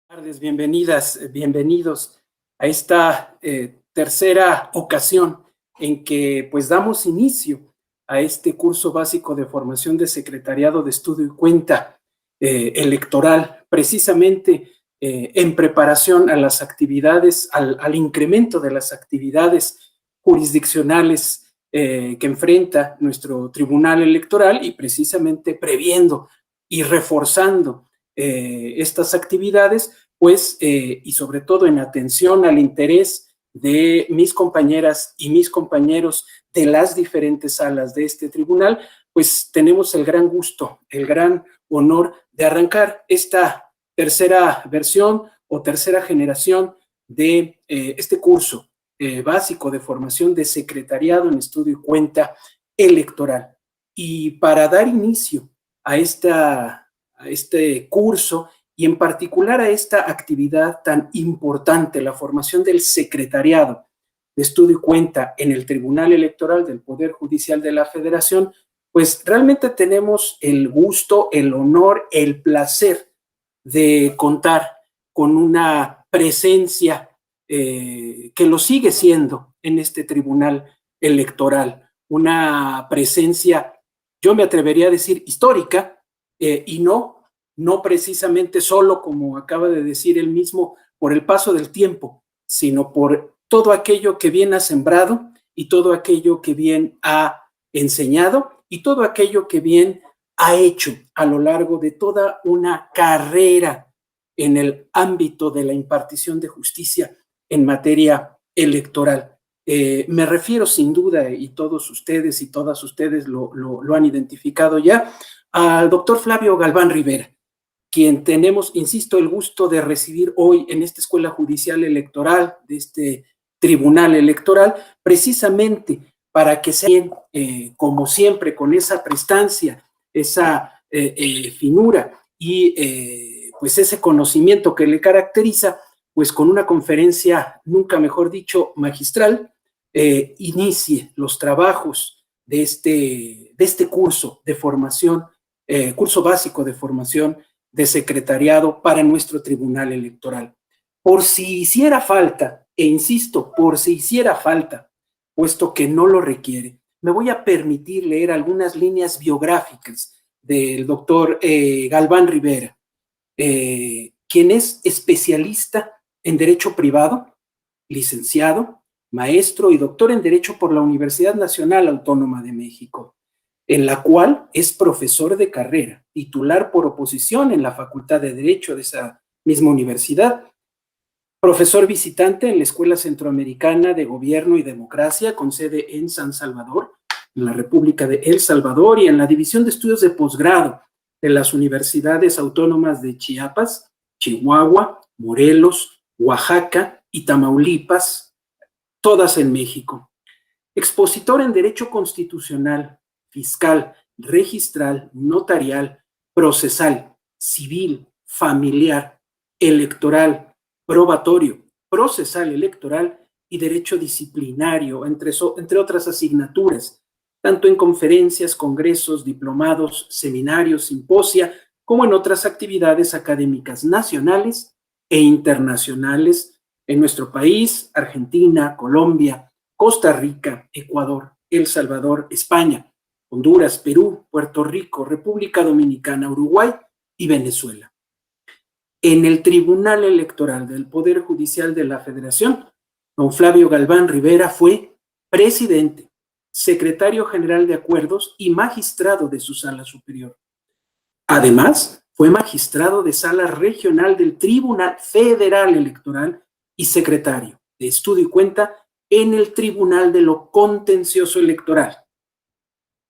Tardes, bienvenidas, bienvenidos a esta tercera ocasión en que pues damos inicio a este curso básico de formación de secretariado de estudio y cuenta electoral, precisamente en preparación a las actividades, al incremento de las actividades jurisdiccionales que enfrenta nuestro tribunal electoral y precisamente previendo y reforzando estas actividades, pues, y sobre todo en atención al interés de mis compañeras y mis compañeros de las diferentes salas de este tribunal, pues tenemos el gran gusto, el gran honor de arrancar esta tercera versión o tercera generación de este curso básico de formación de secretariado en estudio y cuenta electoral. Y para dar inicio a este curso y en particular a esta actividad tan importante, la formación del secretariado de estudio y cuenta en el Tribunal Electoral del Poder Judicial de la Federación, pues realmente tenemos el gusto, el honor, el placer de contar con una presencia que lo sigue siendo en este Tribunal Electoral, una presencia, yo me atrevería a decir, histórica, y no precisamente solo, como acaba de decir él mismo, por el paso del tiempo, sino por todo aquello que bien ha sembrado y todo aquello que bien ha enseñado y todo aquello que bien ha hecho a lo largo de toda una carrera en el ámbito de la impartición de justicia en materia electoral. Me refiero sin duda, y todos ustedes y todas ustedes lo han identificado ya, al doctor Flavio Galván Rivera, quien tenemos, insisto, el gusto de recibir hoy en esta Escuela Judicial Electoral, de este Tribunal Electoral, precisamente para que sean, como siempre, con esa prestancia, esa finura y pues ese conocimiento que le caracteriza, pues con una conferencia, nunca mejor dicho, magistral, inicie los trabajos de este curso de formación, curso básico de formación de secretariado para nuestro tribunal electoral. Por si hiciera falta, e insisto, por si hiciera falta, puesto que no lo requiere, me voy a permitir leer algunas líneas biográficas del doctor Galván Rivera, quien es especialista en Derecho Privado, licenciado, maestro y doctor en Derecho por la Universidad Nacional Autónoma de México, en la cual es profesor de carrera, titular por oposición en la Facultad de Derecho de esa misma universidad, profesor visitante en la Escuela Centroamericana de Gobierno y Democracia, con sede en San Salvador, en la República de El Salvador, y en la División de Estudios de Posgrado de las Universidades Autónomas de Chiapas, Chihuahua, Morelos, Oaxaca y Tamaulipas, todas en México. Expositor en Derecho Constitucional, Fiscal, Registral, Notarial, Procesal, Civil, Familiar, Electoral, Probatorio, Procesal Electoral y Derecho Disciplinario, entre otras asignaturas, tanto en conferencias, congresos, diplomados, seminarios, simposia, como en otras actividades académicas nacionales e internacionales en nuestro país, Argentina, Colombia, Costa Rica, Ecuador, El Salvador, España, Honduras, Perú, Puerto Rico, República Dominicana, Uruguay y Venezuela. En el Tribunal Electoral del Poder Judicial de la Federación, don Flavio Galván Rivera fue presidente, secretario general de acuerdos y magistrado de su sala superior. Además, fue magistrado de sala regional del Tribunal Federal Electoral y secretario de estudio y cuenta en el Tribunal de lo Contencioso Electoral.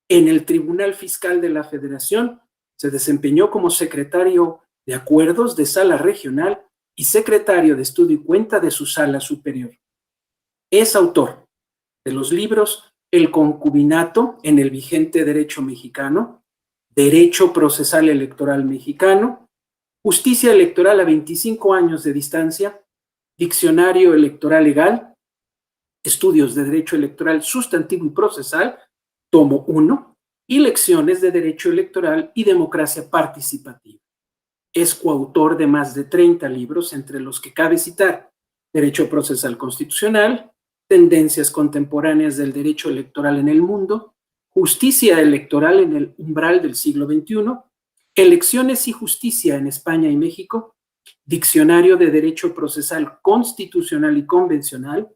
En el Tribunal Fiscal de la Federación se desempeñó como secretario de acuerdos de sala regional y secretario de estudio y cuenta de su sala superior. Es autor de los libros El concubinato en el vigente derecho mexicano, Derecho Procesal Electoral Mexicano, Justicia Electoral a 25 años de distancia, Diccionario Electoral Legal, Estudios de Derecho Electoral Sustantivo y Procesal, tomo 1, y Lecciones de Derecho Electoral y Democracia Participativa. Es coautor de más de 30 libros, entre los que cabe citar Derecho Procesal Constitucional, Tendencias Contemporáneas del Derecho Electoral en el Mundo, Justicia Electoral en el Umbral del Siglo XXI, Elecciones y Justicia en España y México, Diccionario de Derecho Procesal Constitucional y Convencional,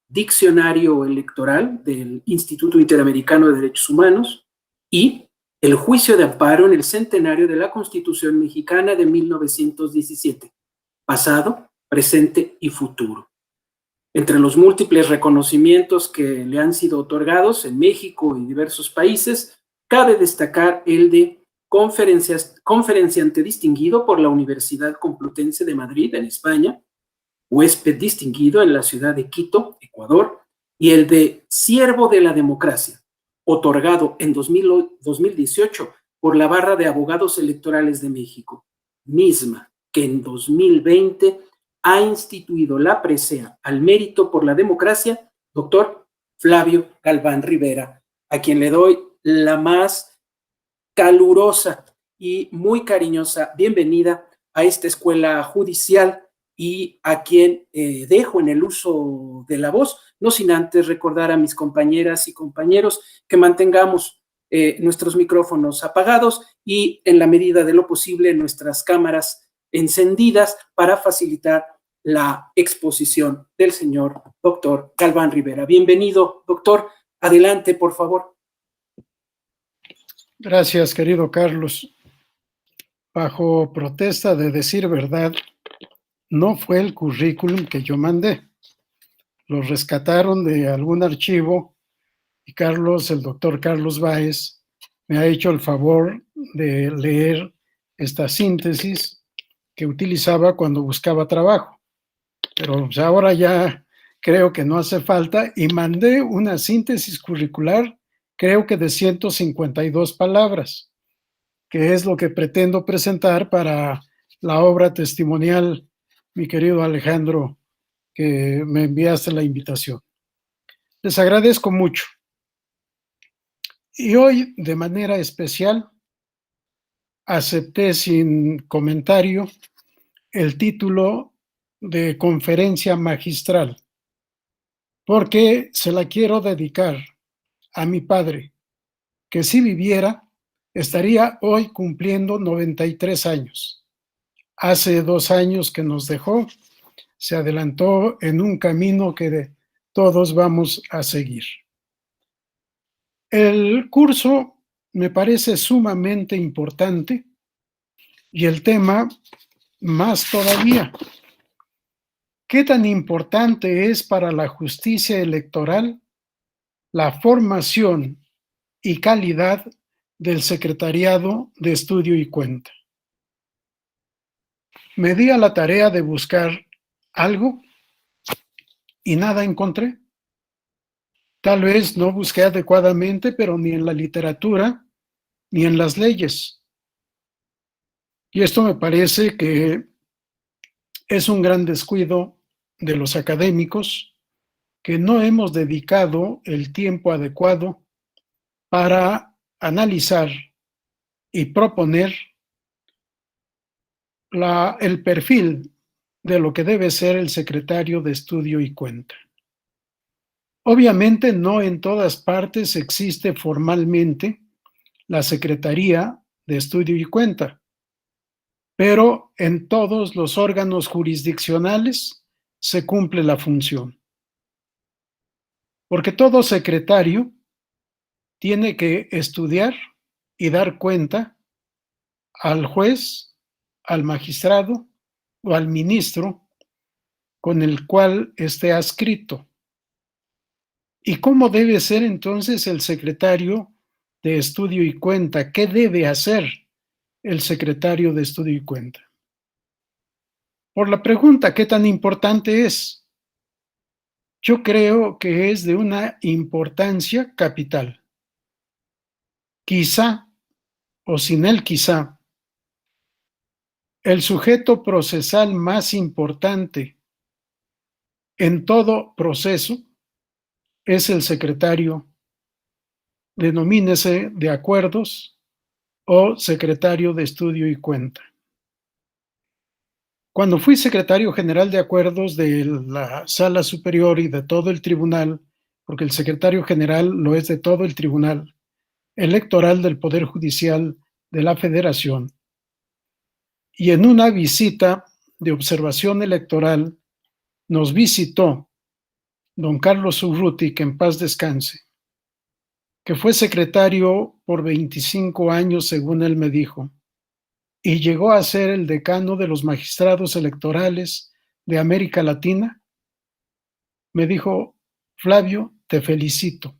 Diccionario Electoral del Instituto Interamericano de Derechos Humanos y El Juicio de Amparo en el Centenario de la Constitución Mexicana de 1917, pasado, presente y futuro. Entre los múltiples reconocimientos que le han sido otorgados en México y diversos países, cabe destacar el de conferenciante distinguido por la Universidad Complutense de Madrid, en España, huésped distinguido en la ciudad de Quito, Ecuador, y el de Siervo de la Democracia, otorgado en 2018 por la Barra de Abogados Electorales de México, misma que en 2020 ha instituido la presea al mérito por la democracia, doctor Flavio Galván Rivera, a quien le doy la más calurosa y muy cariñosa bienvenida a esta escuela judicial y a quien dejo en el uso de la voz, no sin antes recordar a mis compañeras y compañeros que mantengamos nuestros micrófonos apagados y en la medida de lo posible nuestras cámaras encendidas para facilitar la exposición del señor doctor Galván Rivera. Bienvenido, doctor. Adelante, por favor. Gracias, querido Carlos. Bajo protesta de decir verdad, no fue el currículum que yo mandé. Lo rescataron de algún archivo y el doctor Carlos Báez, me ha hecho el favor de leer esta síntesis que utilizaba cuando buscaba trabajo. Pero pues, ahora ya creo que no hace falta y mandé una síntesis curricular, creo que de 152 palabras, que es lo que pretendo presentar para la obra testimonial, mi querido Alejandro, que me enviaste la invitación. Les agradezco mucho. Y hoy, de manera especial, acepté sin comentario el título de conferencia magistral, porque se la quiero dedicar a mi padre, que si viviera, estaría hoy cumpliendo 93 años. Hace 2 años que nos dejó, se adelantó en un camino que todos vamos a seguir. El curso me parece sumamente importante y el tema más todavía. ¿Qué tan importante es para la justicia electoral la formación y calidad del Secretariado de Estudio y Cuenta? Me di a la tarea de buscar algo y nada encontré. Tal vez no busqué adecuadamente, pero ni en la literatura ni en las leyes. Y esto me parece que es un gran descuido de los académicos, que no hemos dedicado el tiempo adecuado para analizar y proponer el perfil de lo que debe ser el secretario de Estudio y Cuenta. Obviamente no en todas partes existe formalmente la Secretaría de Estudio y Cuenta, pero en todos los órganos jurisdiccionales se cumple la función. Porque todo secretario tiene que estudiar y dar cuenta al juez, al magistrado o al ministro con el cual esté adscrito. ¿Y cómo debe ser entonces el secretario de Estudio y Cuenta? ¿Qué debe hacer el secretario de Estudio y Cuenta? Por la pregunta, ¿qué tan importante es? Yo creo que es de una importancia capital. Quizá, o sin él quizá, el sujeto procesal más importante en todo proceso es el secretario, denomínese de acuerdos o secretario de Estudio y Cuenta. Cuando fui secretario general de acuerdos de la Sala Superior y de todo el tribunal, porque el secretario general lo es de todo el tribunal electoral del Poder Judicial de la Federación, y en una visita de observación electoral nos visitó don Carlos Urruti, que en paz descanse, que fue secretario por 25 años, según él me dijo, y llegó a ser el decano de los magistrados electorales de América Latina. Me dijo: Flavio, te felicito.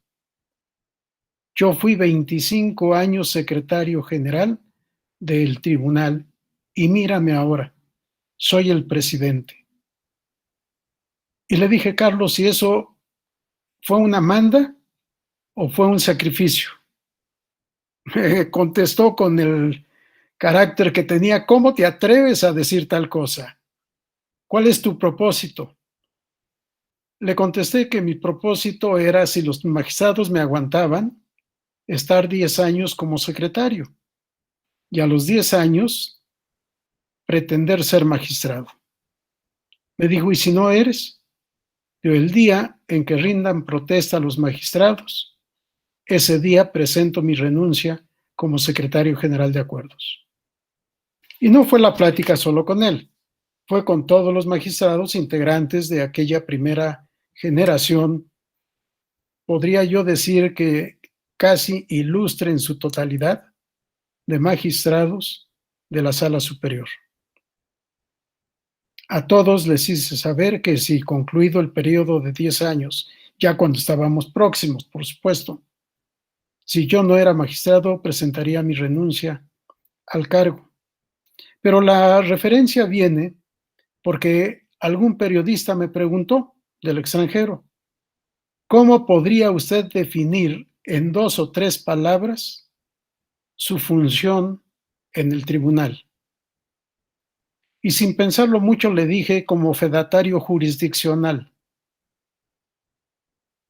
Yo fui 25 años secretario general del tribunal y mírame ahora, soy el presidente. Y le dije: Carlos, ¿y eso fue una manda o fue un sacrificio? Me contestó con el carácter que tenía: ¿cómo te atreves a decir tal cosa? ¿Cuál es tu propósito? Le contesté que mi propósito era, si los magistrados me aguantaban, estar 10 años como secretario y a los 10 años pretender ser magistrado. Me dijo: ¿y si no eres? Yo: el día en que rindan protesta a los magistrados, ese día presento mi renuncia como secretario general de acuerdos. Y no fue la plática solo con él, fue con todos los magistrados integrantes de aquella primera generación, podría yo decir que casi ilustre en su totalidad, de magistrados de la Sala Superior. A todos les hice saber que si concluido el periodo de 10 años, ya cuando estábamos próximos, por supuesto, si yo no era magistrado, presentaría mi renuncia al cargo. Pero la referencia viene porque algún periodista me preguntó, del extranjero: ¿cómo podría usted definir en 2 o 3 palabras su función en el tribunal? Y sin pensarlo mucho le dije: como fedatario jurisdiccional.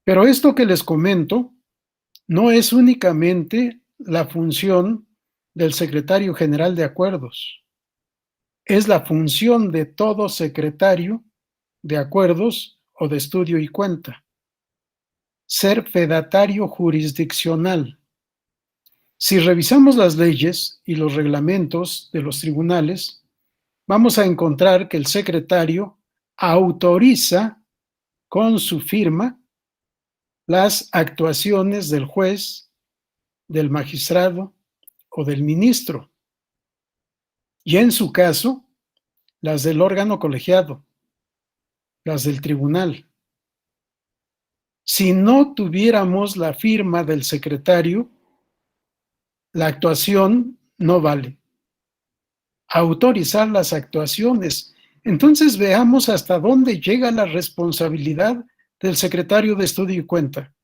Pero esto que les comento no es únicamente la función del secretario general de acuerdos, es la función de todo secretario de acuerdos o de estudio y cuenta: ser fedatario jurisdiccional. Si revisamos las leyes y los reglamentos de los tribunales, vamos a encontrar que el secretario autoriza con su firma las actuaciones del juez, del magistrado o del ministro, y en su caso, las del órgano colegiado, las del tribunal. Si no tuviéramos la firma del secretario, la actuación no vale. Autorizar las actuaciones. Entonces veamos hasta dónde llega la responsabilidad del secretario de estudio y cuenta.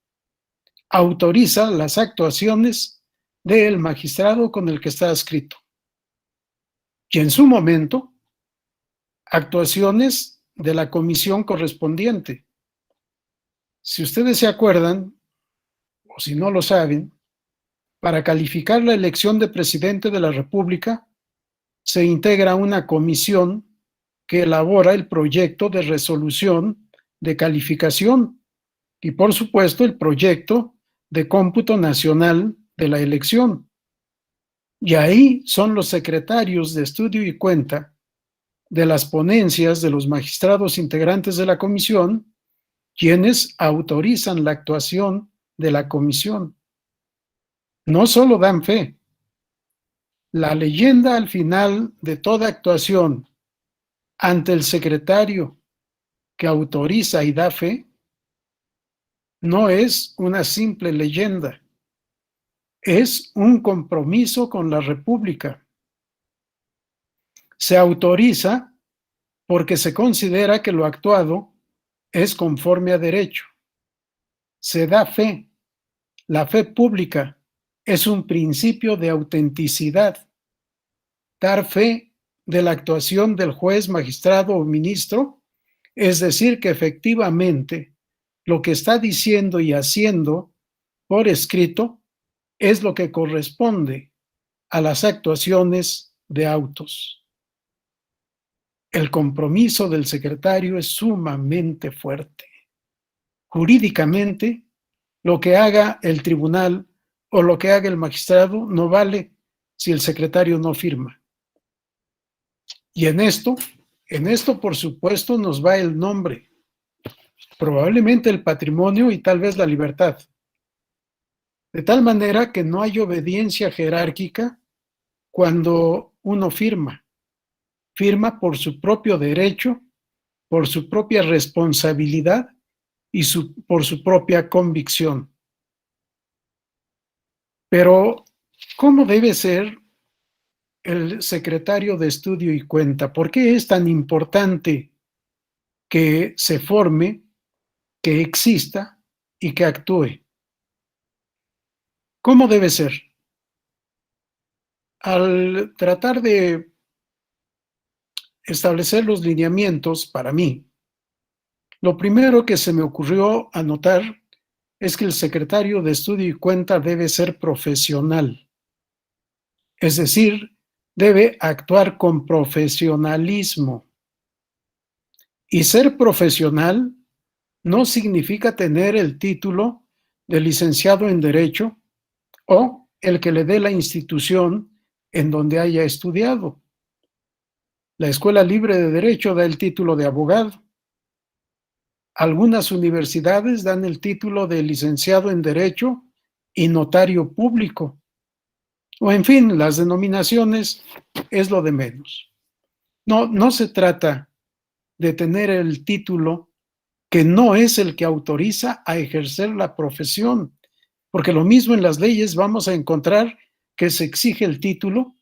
Autoriza las actuaciones del magistrado con el que está adscrito. Y en su momento, actuaciones de la comisión correspondiente. Si ustedes se acuerdan, o si no lo saben, para calificar la elección de presidente de la República, se integra una comisión que elabora el proyecto de resolución de calificación y, por supuesto, el proyecto de cómputo nacional de la elección. Y ahí son los secretarios de estudio y cuenta de las ponencias de los magistrados integrantes de la comisión quienes autorizan la actuación de la comisión. No solo dan fe. La leyenda al final de toda actuación ante el secretario que autoriza y da fe no es una simple leyenda, es un compromiso con la República. Se autoriza porque se considera que lo actuado es conforme a derecho. Se da fe. La fe pública es un principio de autenticidad. Dar fe de la actuación del juez, magistrado o ministro, es decir, que efectivamente lo que está diciendo y haciendo por escrito es lo que corresponde a las actuaciones de autos. el compromiso del secretario es sumamente fuerte. Jurídicamente, lo que haga el tribunal o lo que haga el magistrado no vale si el secretario no firma. Y en esto, por supuesto, nos va el nombre, probablemente el patrimonio y tal vez la libertad. De tal manera que no hay obediencia jerárquica cuando uno firma. Firma por su propio derecho, por su propia responsabilidad y por su propia convicción. Pero, ¿cómo debe ser el secretario de estudio y cuenta? ¿Por qué es tan importante que se forme, que exista y que actúe? ¿Cómo debe ser? Al tratar de establecer los lineamientos, para mí, lo primero que se me ocurrió anotar es que el secretario de estudio y cuenta debe ser profesional, es decir, debe actuar con profesionalismo. Y ser profesional no significa tener el título de licenciado en Derecho o el que le dé la institución en donde haya estudiado. La Escuela Libre de Derecho da el título de abogado. Algunas universidades dan el título de licenciado en Derecho y notario público. O en fin, las denominaciones es lo de menos. No se trata de tener el título que no es el que autoriza a ejercer la profesión, porque lo mismo en las leyes vamos a encontrar que se exige el título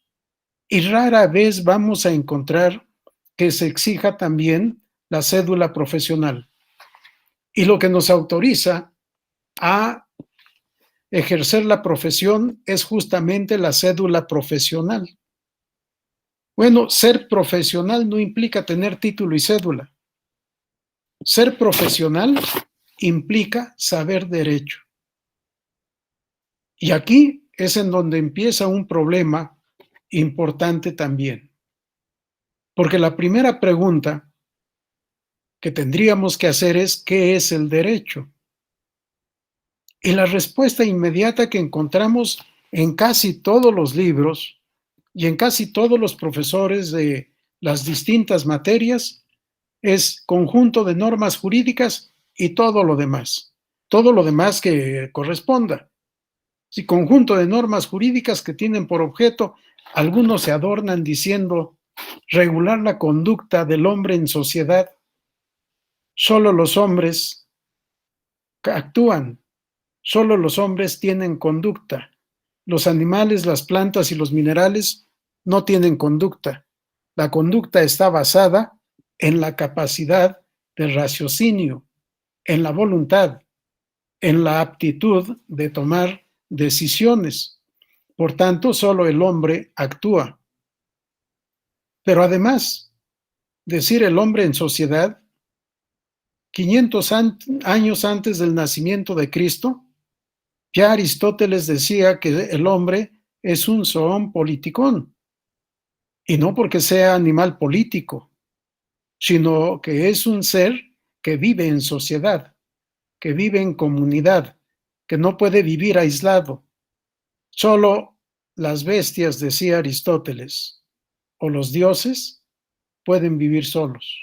y rara vez vamos a encontrar que se exija también la cédula profesional. Y lo que nos autoriza a ejercer la profesión es justamente la cédula profesional. Bueno, ser profesional no implica tener título y cédula. Ser profesional implica saber derecho. Y aquí es en donde empieza un problema importante también. Porque la primera pregunta que tendríamos que hacer es, ¿qué es el derecho? Y la respuesta inmediata que encontramos en casi todos los libros y en casi todos los profesores de las distintas materias es conjunto de normas jurídicas y todo lo demás que corresponda. Si conjunto de normas jurídicas que tienen por objeto, algunos se adornan diciendo regular la conducta del hombre en sociedad. Solo los hombres actúan, solo los hombres tienen conducta. Los animales, las plantas y los minerales no tienen conducta. La conducta está basada en la capacidad de raciocinio, en la voluntad, en la aptitud de tomar decisiones. Por tanto, solo el hombre actúa. Pero además, decir el hombre en sociedad, 500 años antes del nacimiento de Cristo, ya Aristóteles decía que el hombre es un zoon politikon, y no porque sea animal político, sino que es un ser que vive en sociedad, que vive en comunidad, que no puede vivir aislado. Solo las bestias, decía Aristóteles, o los dioses pueden vivir solos.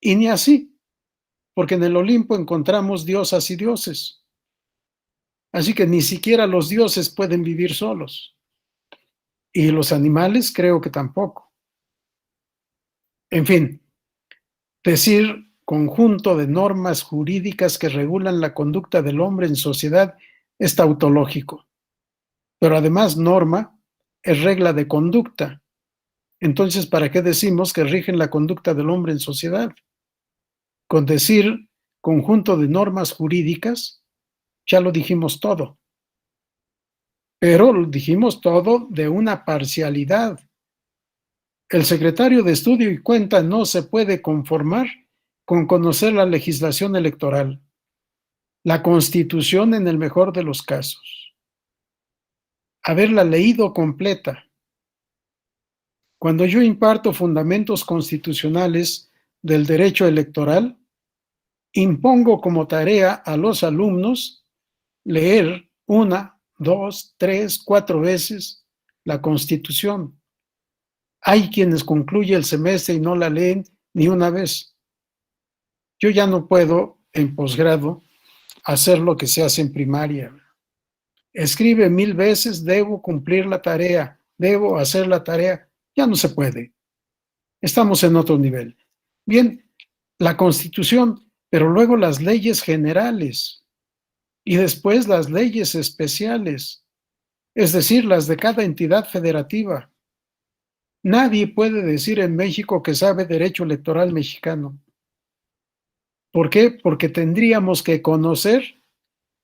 Y ni así, porque en el Olimpo encontramos diosas y dioses. Así que ni siquiera los dioses pueden vivir solos. Y los animales creo que tampoco. En fin, decir conjunto de normas jurídicas que regulan la conducta del hombre en sociedad es tautológico. Pero además norma es regla de conducta. Entonces, ¿para qué decimos que rigen la conducta del hombre en sociedad? Con decir conjunto de normas jurídicas, ya lo dijimos todo. Pero lo dijimos todo de una parcialidad. El secretario de estudio y cuenta no se puede conformar con conocer la legislación electoral, la Constitución en el mejor de los casos, haberla leído completa, Cuando yo imparto fundamentos constitucionales del derecho electoral, impongo como tarea a los alumnos leer 1, 2, 3, 4 veces la Constitución. Hay quienes concluyen el semestre y no la leen ni una vez. Yo ya no puedo, en posgrado, hacer lo que se hace en primaria. Escribe 1000 veces, debo cumplir la tarea, debo hacer la tarea. Ya no se puede. Estamos en otro nivel. Bien, la Constitución, pero luego las leyes generales y después las leyes especiales, es decir, las de cada entidad federativa. Nadie puede decir en México que sabe derecho electoral mexicano. ¿Por qué? Porque tendríamos que conocer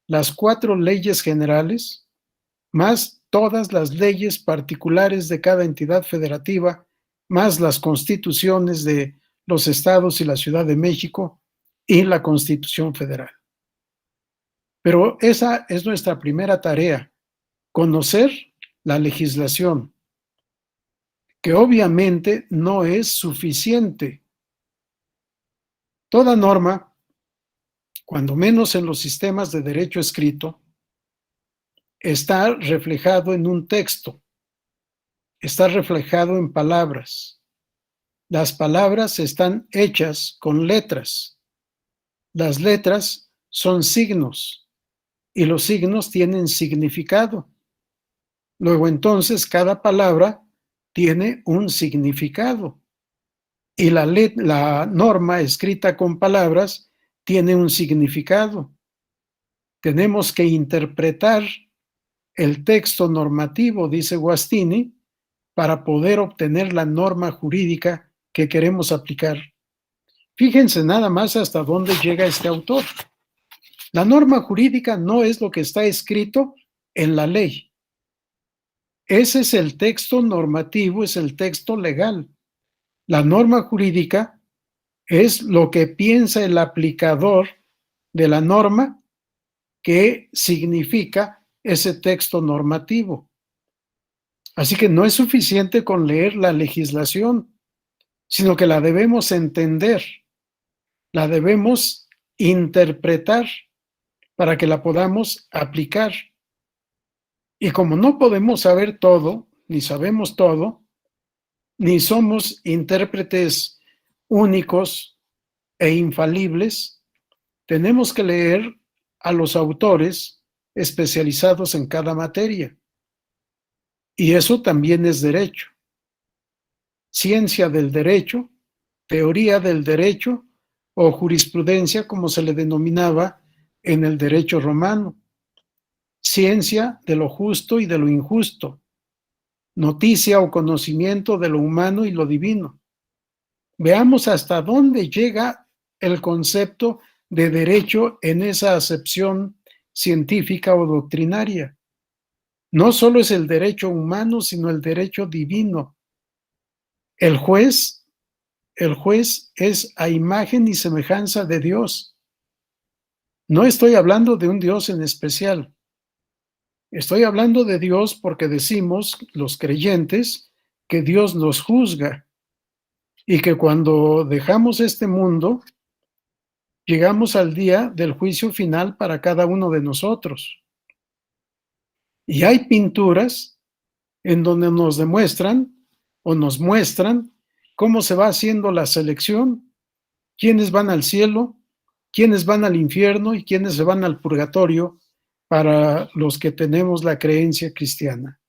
las 4 leyes generales, más todas las leyes particulares de cada entidad federativa, más las constituciones de los estados y la Ciudad de México y la Constitución Federal. Pero esa es nuestra primera tarea, conocer la legislación, que obviamente no es suficiente. Toda norma, cuando menos en los sistemas de derecho escrito, está reflejado en un texto, está reflejado en palabras. Las palabras están hechas con letras. Las letras son signos y los signos tienen significado. Luego entonces cada palabra tiene un significado y la norma escrita con palabras tiene un significado. Tenemos que interpretar el texto normativo, dice Guastini, para poder obtener la norma jurídica que queremos aplicar. Fíjense nada más hasta dónde llega este autor. La norma jurídica no es lo que está escrito en la ley. Ese es el texto normativo, es el texto legal. La norma jurídica es lo que piensa el aplicador de la norma que significa ese texto normativo. Así que no es suficiente con leer la legislación, sino que la debemos entender, la debemos interpretar para que la podamos aplicar. Y como no podemos saber todo, ni sabemos todo, ni somos intérpretes únicos e infalibles, tenemos que leer a los autores especializados en cada materia. Y eso también es derecho. Ciencia del derecho, teoría del derecho o jurisprudencia, como se le denominaba en el derecho romano. Ciencia de lo justo y de lo injusto. Noticia o conocimiento de lo humano y lo divino. Veamos hasta dónde llega el concepto de derecho en esa acepción científica o doctrinaria. No solo es el derecho humano, sino el derecho divino. El juez es a imagen y semejanza de Dios. No estoy hablando de un Dios en especial. Estoy hablando de Dios porque decimos, los creyentes, que Dios nos juzga y que cuando dejamos este mundo, llegamos al día del juicio final para cada uno de nosotros. Y hay pinturas en donde nos demuestran o nos muestran cómo se va haciendo la selección, quiénes van al cielo, quiénes van al infierno y quiénes se van al purgatorio para los que tenemos la creencia cristiana,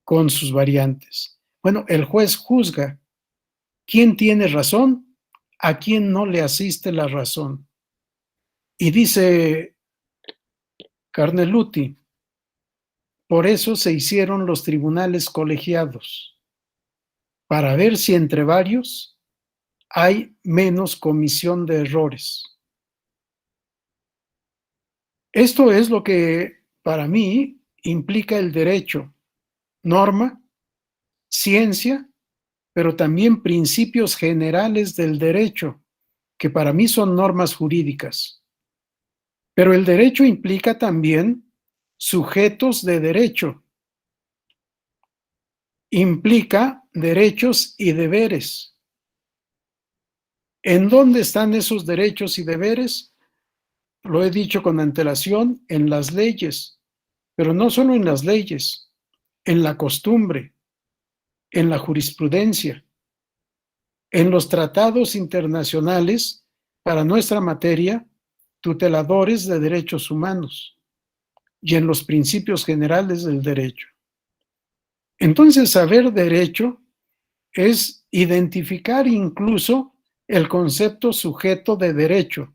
con sus variantes. Bueno, el juez juzga quién tiene razón, a quién no le asiste la razón. Y dice Carneluti, por eso se hicieron los tribunales colegiados, para ver si entre varios hay menos comisión de errores. Esto es lo que para mí implica el derecho, norma, ciencia, pero también principios generales del derecho, que para mí son normas jurídicas. Pero el derecho implica también sujetos de derecho. implica derechos y deberes. ¿En dónde están esos derechos y deberes? Lo he dicho con antelación, en las leyes, pero no solo en las leyes, en la costumbre, en la jurisprudencia, en los tratados internacionales para nuestra materia, tuteladores de derechos humanos, y en los principios generales del derecho. Entonces, saber derecho es identificar incluso el concepto sujeto de derecho,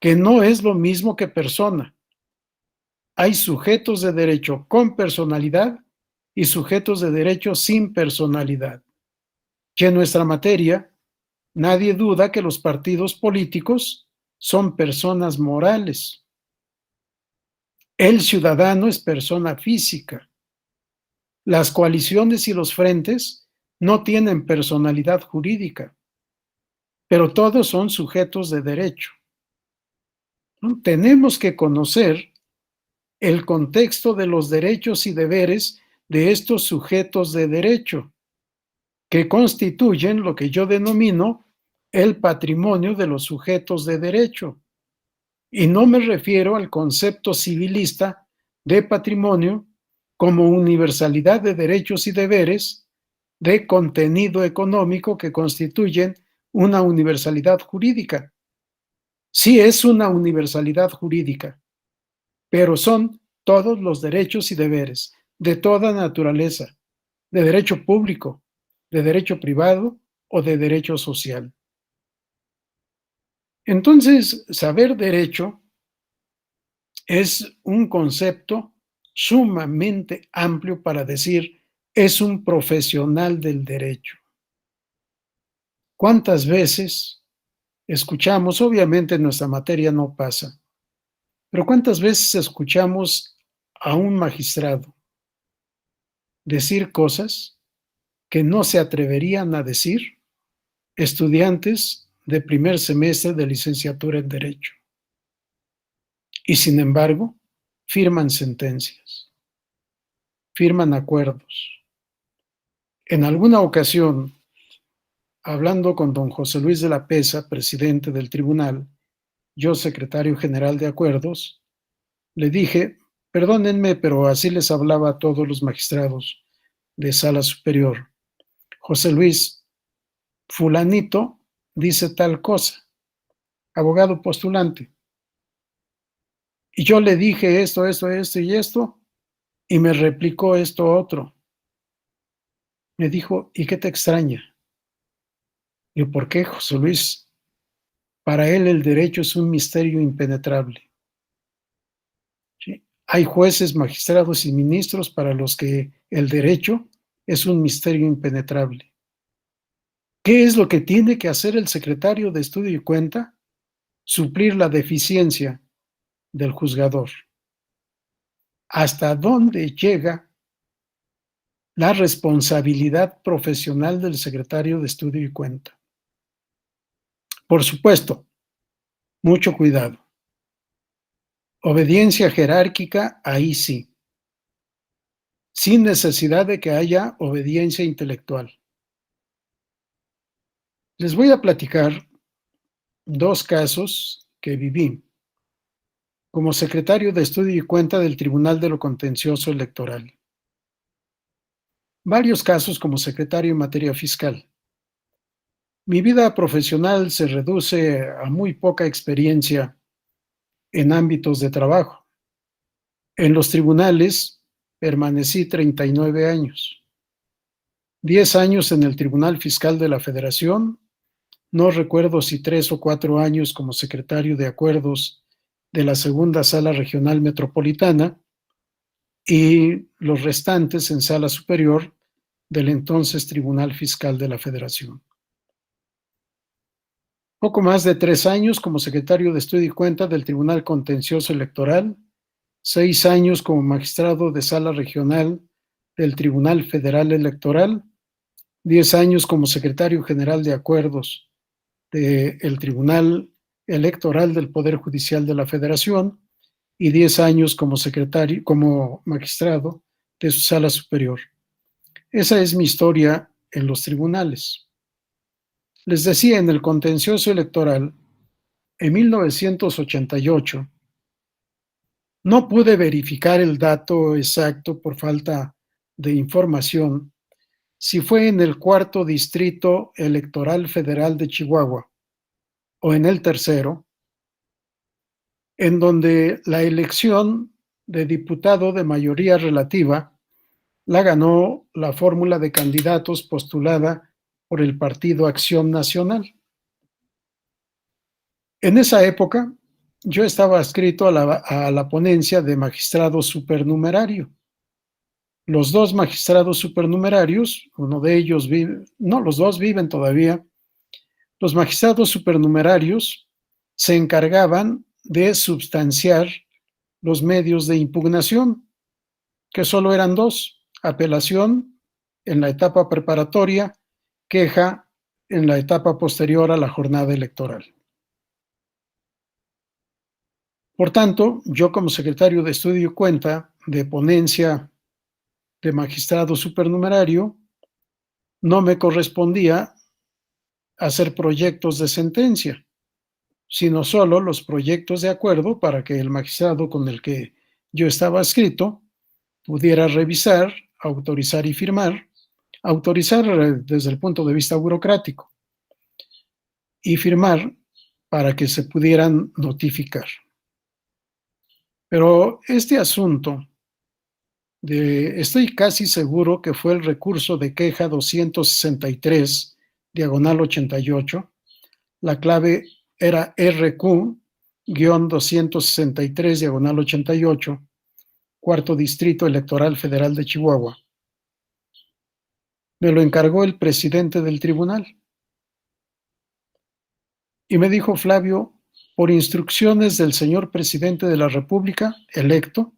que no es lo mismo que persona. Hay sujetos de derecho con personalidad y sujetos de derecho sin personalidad. Y en nuestra materia, nadie duda que los partidos políticos son personas morales. El ciudadano es persona física. Las coaliciones y los frentes no tienen personalidad jurídica, pero todos son sujetos de derecho. ¿No? Tenemos que conocer el contexto de los derechos y deberes de estos sujetos de derecho, que constituyen lo que yo denomino el patrimonio de los sujetos de derecho. Y no me refiero al concepto civilista de patrimonio como universalidad de derechos y deberes de contenido económico que constituyen una universalidad jurídica. Sí es una universalidad jurídica, pero son todos los derechos y deberes de toda naturaleza, de derecho público, de derecho privado o de derecho social. Entonces, saber derecho es un concepto sumamente amplio para decir es un profesional del derecho. ¿Cuántas veces escuchamos, obviamente en nuestra materia no pasa, pero cuántas veces escuchamos a un magistrado decir cosas que no se atreverían a decir estudiantes de primer semestre de licenciatura en Derecho? Y sin embargo, firman sentencias, firman acuerdos. En alguna ocasión, hablando con don José Luis de la Pesa, presidente del tribunal, yo secretario general de acuerdos, le dije, perdónenme, pero así les hablaba a todos los magistrados de sala superior. José Luis, fulanito dice tal cosa, abogado postulante. Y yo le dije esto y esto, y me replicó esto otro. Me dijo, ¿y qué te extraña? Y yo, ¿por qué, José Luis? Para él el derecho es un misterio impenetrable. ¿Sí? Hay jueces, magistrados y ministros para los que el derecho es un misterio impenetrable. ¿Qué es lo que tiene que hacer el secretario de Estudio y Cuenta? Suplir la deficiencia del juzgador. ¿Hasta dónde llega la responsabilidad profesional del secretario de Estudio y Cuenta? Por supuesto, mucho cuidado. Obediencia jerárquica, ahí sí, sin necesidad de que haya obediencia intelectual. Les voy a platicar dos casos que viví como secretario de Estudio y Cuenta del Tribunal de lo Contencioso Electoral. Varios casos como secretario en materia fiscal. Mi vida profesional se reduce a muy poca experiencia en ámbitos de trabajo. En los tribunales permanecí 39 años. 10 años en el Tribunal Fiscal de la Federación, no recuerdo si 3 o 4 años como secretario de acuerdos de la Segunda Sala Regional Metropolitana y los restantes en Sala Superior del entonces Tribunal Fiscal de la Federación. Poco más de 3 años como secretario de Estudio y Cuenta del Tribunal Contencioso Electoral, 6 años como magistrado de Sala Regional del Tribunal Federal Electoral, 10 años como secretario general de acuerdos del Tribunal Electoral del Poder Judicial de la Federación y 10 años como magistrado de su Sala Superior. Esa es mi historia en los tribunales. Les decía, en el contencioso electoral, en 1988, no pude verificar el dato exacto por falta de información, si fue en el cuarto distrito electoral federal de Chihuahua o en el tercero, en donde la elección de diputado de mayoría relativa la ganó la fórmula de candidatos postulada por el Partido Acción Nacional. En esa época, yo estaba adscrito a la ponencia de magistrado supernumerario. Los dos magistrados supernumerarios, uno de ellos vive, no, los dos viven todavía. Los magistrados supernumerarios se encargaban de substanciar los medios de impugnación, que solo eran dos: apelación en la etapa preparatoria, queja en la etapa posterior a la jornada electoral. Por tanto, yo como secretario de estudio y cuenta de ponencia de magistrado supernumerario, no me correspondía hacer proyectos de sentencia, sino solo los proyectos de acuerdo para que el magistrado con el que yo estaba adscrito pudiera revisar, autorizar y firmar. Autorizar desde el punto de vista burocrático y firmar para que se pudieran notificar. Pero este asunto, estoy casi seguro que fue el recurso de queja 263, diagonal 88. La clave era RQ-263, diagonal 88, cuarto distrito electoral federal de Chihuahua. Me lo encargó el presidente del tribunal. Y me dijo: Flavio, por instrucciones del señor presidente de la República electo,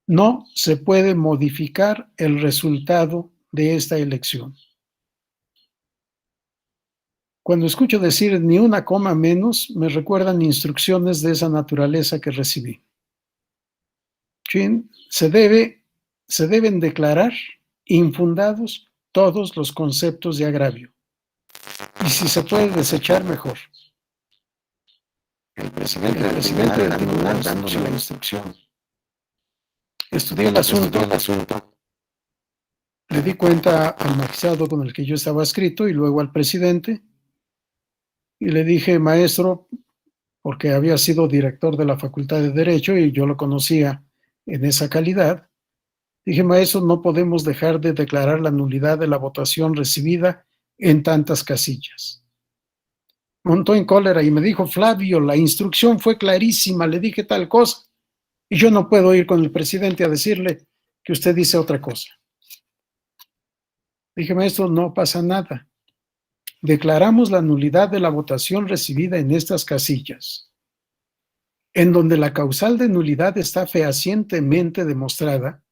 no se puede modificar el resultado de esta elección. Cuando escucho decir ni una coma menos, me recuerdan instrucciones de esa naturaleza que recibí. Se deben declarar infundados todos los conceptos de agravio. Y si se puede desechar, mejor. El presidente del tribunal dándole la instrucción. Estudié el asunto. Le di cuenta al magistrado con el que yo estaba adscrito y luego al presidente. Y le dije: maestro, porque había sido director de la Facultad de Derecho y yo lo conocía en esa calidad. Dije: maestro, no podemos dejar de declarar la nulidad de la votación recibida en tantas casillas. Montó en cólera y me dijo: Flavio, la instrucción fue clarísima, le dije tal cosa, y yo no puedo ir con el presidente a decirle que usted dice otra cosa. Dije: maestro, no pasa nada. Declaramos la nulidad de la votación recibida en estas casillas, en donde la causal de nulidad está fehacientemente demostrada,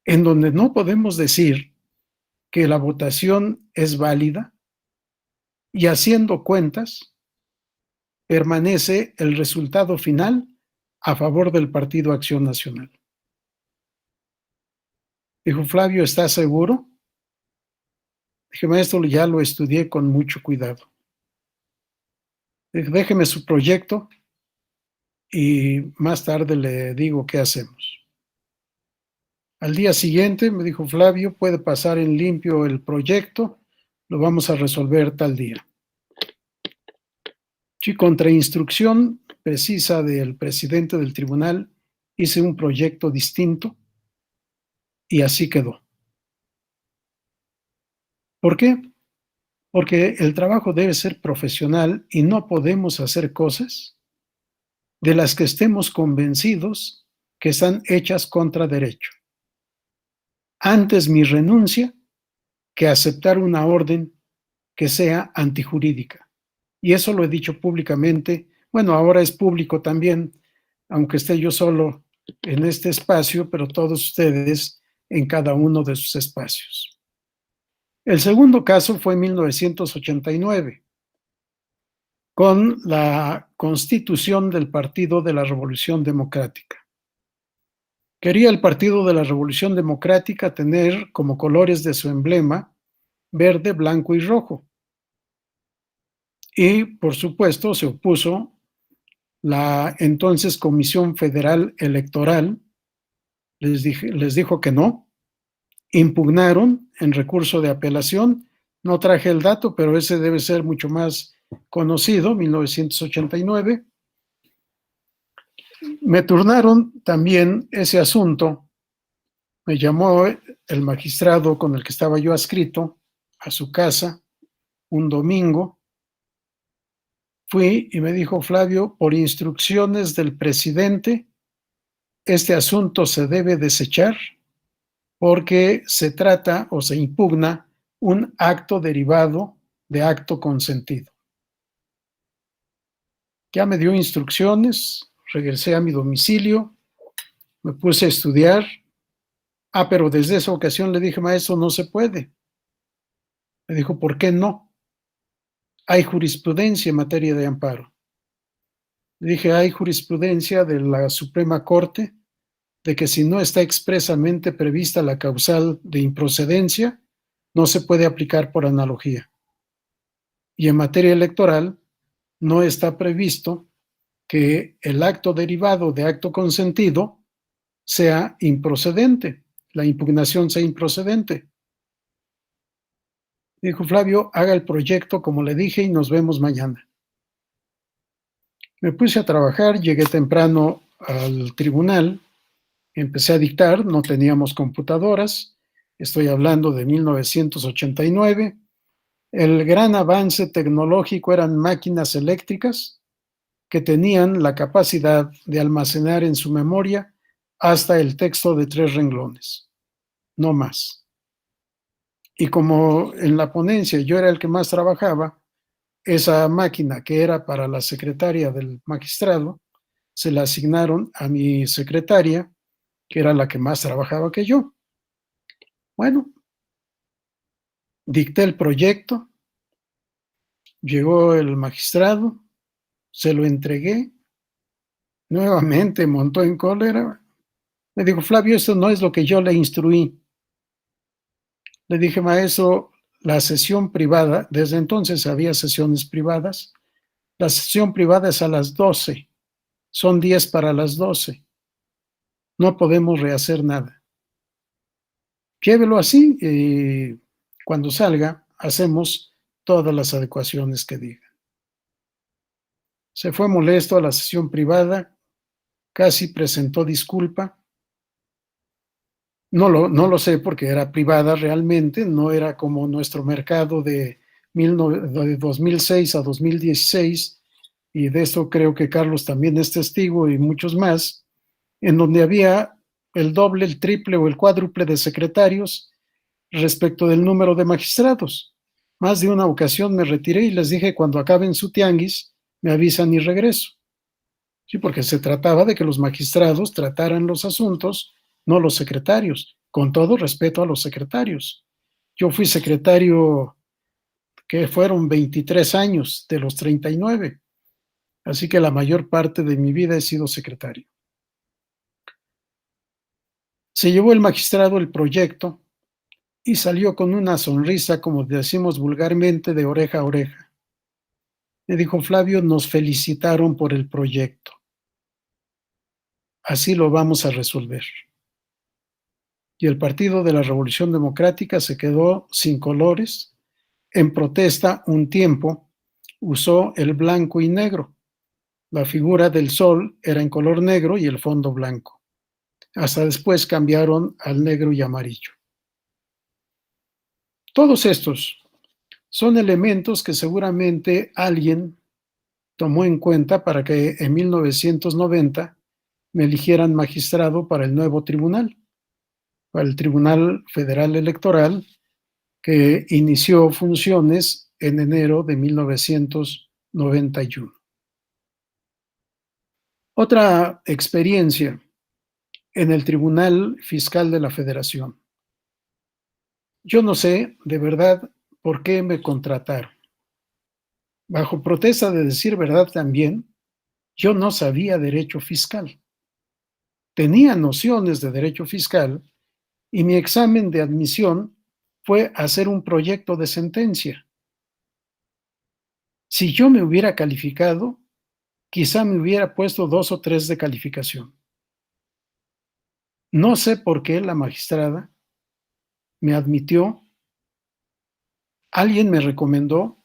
en donde no podemos decir que la votación es válida, y haciendo cuentas, permanece el resultado final a favor del Partido Acción Nacional. Dijo: Flavio, ¿estás seguro? Dije: maestro, ya lo estudié con mucho cuidado. Dije: déjeme su proyecto y más tarde le digo qué hacemos. Al día siguiente me dijo: Flavio, puede pasar en limpio el proyecto, lo vamos a resolver tal día. Sí, contra instrucción precisa del presidente del tribunal, hice un proyecto distinto y así quedó. ¿Por qué? Porque el trabajo debe ser profesional y no podemos hacer cosas de las que estemos convencidos que están hechas contra derecho. Antes mi renuncia que aceptar una orden que sea antijurídica. Y eso lo he dicho públicamente. Bueno, ahora es público también, aunque esté yo solo en este espacio, pero todos ustedes en cada uno de sus espacios. El segundo caso fue en 1989, con la constitución del Partido de la Revolución Democrática. Quería el Partido de la Revolución Democrática tener como colores de su emblema verde, blanco y rojo. Y, por supuesto, se opuso la entonces Comisión Federal Electoral, les dijo que no, impugnaron en recurso de apelación, no traje el dato, pero ese debe ser mucho más conocido, 1989. Me turnaron también ese asunto, me llamó el magistrado con el que estaba yo adscrito a su casa un domingo. Fui y me dijo: Flavio, por instrucciones del presidente, este asunto se debe desechar porque se trata o se impugna un acto derivado de acto consentido. Ya me dio instrucciones, regresé a mi domicilio, me puse a estudiar. Pero desde esa ocasión le dije: maestro, no se puede. Me dijo: ¿por qué no? Hay jurisprudencia en materia de amparo. Le dije: hay jurisprudencia de la Suprema Corte de que si no está expresamente prevista la causal de improcedencia, no se puede aplicar por analogía. Y en materia electoral, no está previsto que el acto derivado de acto consentido sea improcedente, la impugnación sea improcedente. Dijo: Flavio, haga el proyecto como le dije y nos vemos mañana. Me puse a trabajar, llegué temprano al tribunal, empecé a dictar, no teníamos computadoras, estoy hablando de 1989. El gran avance tecnológico eran máquinas eléctricas que tenían la capacidad de almacenar en su memoria hasta el texto de 3 renglones, no más. Y como en la ponencia yo era el que más trabajaba, esa máquina que era para la secretaria del magistrado, se la asignaron a mi secretaria, que era la que más trabajaba que yo. Bueno, dicté el proyecto, llegó el magistrado, se lo entregué, nuevamente montó en cólera, me dijo: Flavio, esto no es lo que yo le instruí. Le dije: maestro, la sesión privada, desde entonces había sesiones privadas, la sesión privada es a las 12, son 10 para las 12, no podemos rehacer nada. Llévelo así y cuando salga hacemos todas las adecuaciones que digan. Se fue molesto a la sesión privada, casi presentó disculpa. No lo sé porque era privada realmente, no era como nuestro mercado de 2006 a 2016, y de esto creo que Carlos también es testigo y muchos más, en donde había el doble, el triple o el cuádruple de secretarios respecto del número de magistrados. Más de una ocasión me retiré y les dije: cuando acaben su tianguis, me avisan y regreso. Sí, porque se trataba de que los magistrados trataran los asuntos, no los secretarios, con todo respeto a los secretarios. Yo fui secretario, que fueron 23 años de los 39, así que la mayor parte de mi vida he sido secretario. Se llevó el magistrado el proyecto y salió con una sonrisa, como decimos vulgarmente, de oreja a oreja. Me dijo: Flavio, nos felicitaron por el proyecto. Así lo vamos a resolver. Y el Partido de la Revolución Democrática se quedó sin colores. En protesta, un tiempo usó el blanco y negro. La figura del sol era en color negro y el fondo blanco. Hasta después cambiaron al negro y amarillo. Todos estos son elementos que seguramente alguien tomó en cuenta para que en 1990 me eligieran magistrado para el nuevo tribunal, para el Tribunal Federal Electoral, que inició funciones en enero de 1991. Otra experiencia en el Tribunal Fiscal de la Federación. Yo no sé, de verdad, por qué me contrataron. Bajo protesta de decir verdad también, yo no sabía derecho fiscal. tenía nociones de derecho fiscal y mi examen de admisión fue hacer un proyecto de sentencia. Si yo me hubiera calificado, quizá me hubiera puesto 2 o 3 de calificación. No sé por qué la magistrada me admitió, alguien me recomendó,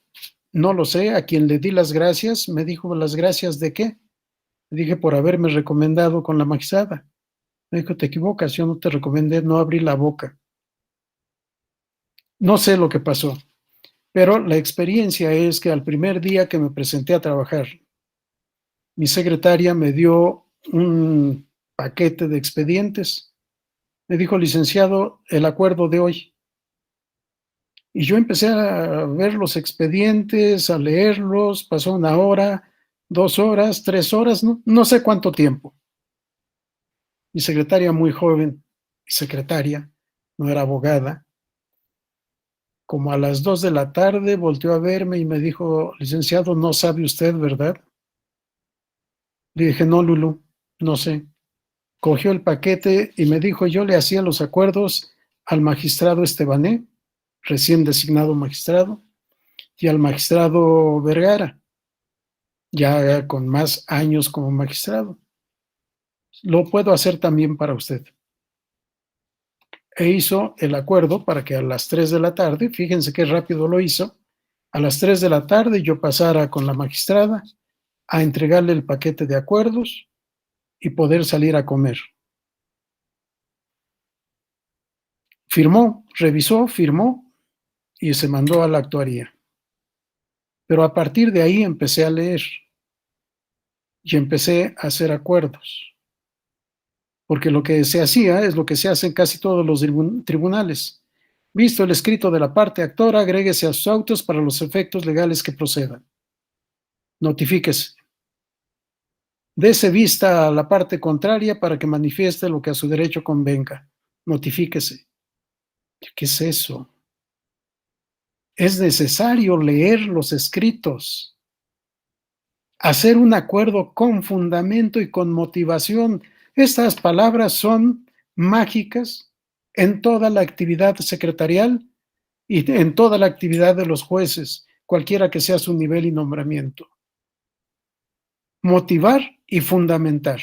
no lo sé, a quien le di las gracias, me dijo, ¿las gracias de qué? Le dije, por haberme recomendado con la magistrada. Me dijo, te equivocas, yo no te recomendé, no abrí la boca. No sé lo que pasó, pero la experiencia es que al primer día que me presenté a trabajar, mi secretaria me dio un paquete de expedientes. Me dijo, licenciado, el acuerdo de hoy. Y yo empecé a ver los expedientes, a leerlos, pasó 1 hora, 2 horas, 3 horas, no sé cuánto tiempo. Mi secretaria, muy joven, secretaria, no era abogada, como a las 2 de la tarde volteó a verme y me dijo, licenciado, no sabe usted, ¿verdad? Le dije, no, Lulu, no sé. Cogió el paquete y me dijo, yo le hacía los acuerdos al magistrado Estebané, recién designado magistrado, y al magistrado Vergara, ya con más años como magistrado. Lo puedo hacer también para usted. E hizo el acuerdo para que a las 3 de la tarde, fíjense qué rápido lo hizo, a las 3 de la tarde yo pasara con la magistrada a entregarle el paquete de acuerdos y poder salir a comer. Firmó, revisó, firmó y se mandó a la actuaría. Pero a partir de ahí empecé a leer y empecé a hacer acuerdos. Porque lo que se hacía es lo que se hace en casi todos los tribunales. Visto el escrito de la parte actora, agréguese a sus autos para los efectos legales que procedan. Notifíquese. Dese vista a la parte contraria para que manifieste lo que a su derecho convenga. Notifíquese. ¿Qué es eso? Es necesario leer los escritos, hacer un acuerdo con fundamento y con motivación. Estas palabras son mágicas en toda la actividad secretarial y en toda la actividad de los jueces, cualquiera que sea su nivel y nombramiento. Motivar y fundamentar.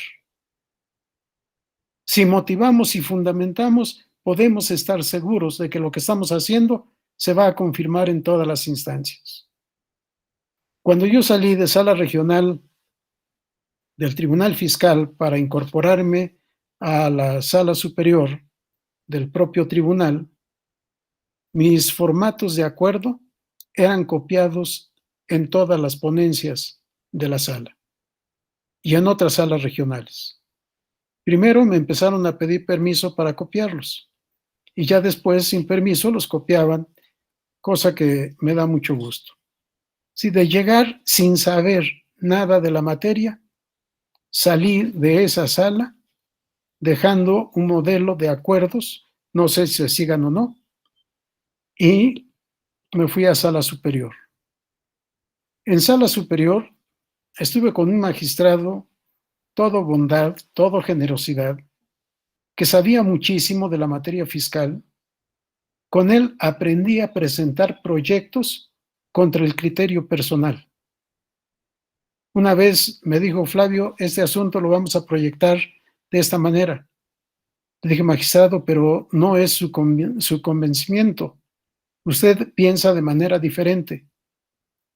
Si motivamos y fundamentamos, podemos estar seguros de que lo que estamos haciendo se va a confirmar en todas las instancias. Cuando yo salí de sala regional del Tribunal Fiscal para incorporarme a la sala superior del propio tribunal, mis formatos de acuerdo eran copiados en todas las ponencias de la sala y en otras salas regionales. Primero me empezaron a pedir permiso para copiarlos y ya después sin permiso los copiaban, cosa que me da mucho gusto. Si de llegar sin saber nada de la materia, salí de esa sala dejando un modelo de acuerdos, no sé si se sigan o no, y me fui a sala superior. En sala superior estuve con un magistrado, todo bondad, todo generosidad, que sabía muchísimo de la materia fiscal. Con él aprendí a presentar proyectos contra el criterio personal. Una vez me dijo, Flavio, este asunto lo vamos a proyectar de esta manera. Le dije, magistrado, pero no es su convencimiento. Usted piensa de manera diferente.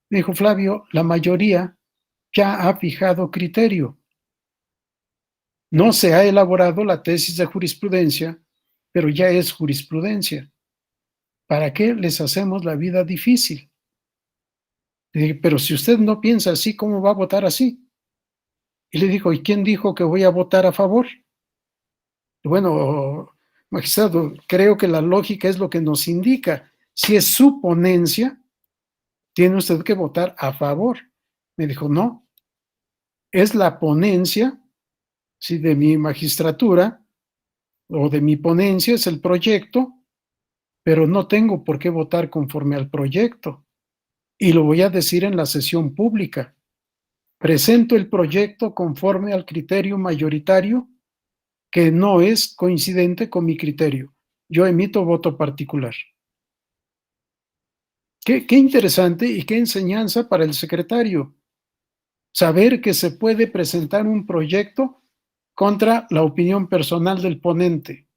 Me dijo, Flavio, la mayoría ya ha fijado criterio. No se ha elaborado la tesis de jurisprudencia, pero ya es jurisprudencia. ¿Para qué les hacemos la vida difícil? Le dije, pero si usted no piensa así, ¿cómo va a votar así? Y le dijo, ¿y quién dijo que voy a votar a favor? Bueno, magistrado, creo que la lógica es lo que nos indica. Si es su ponencia, tiene usted que votar a favor. Me dijo, no, es la ponencia, si de mi magistratura o de mi ponencia es el proyecto, pero no tengo por qué votar conforme al proyecto. Y lo voy a decir en la sesión pública. Presento el proyecto conforme al criterio mayoritario que no es coincidente con mi criterio. Yo emito voto particular. Qué interesante y qué enseñanza para el secretario. Saber que se puede presentar un proyecto contra la opinión personal del ponente.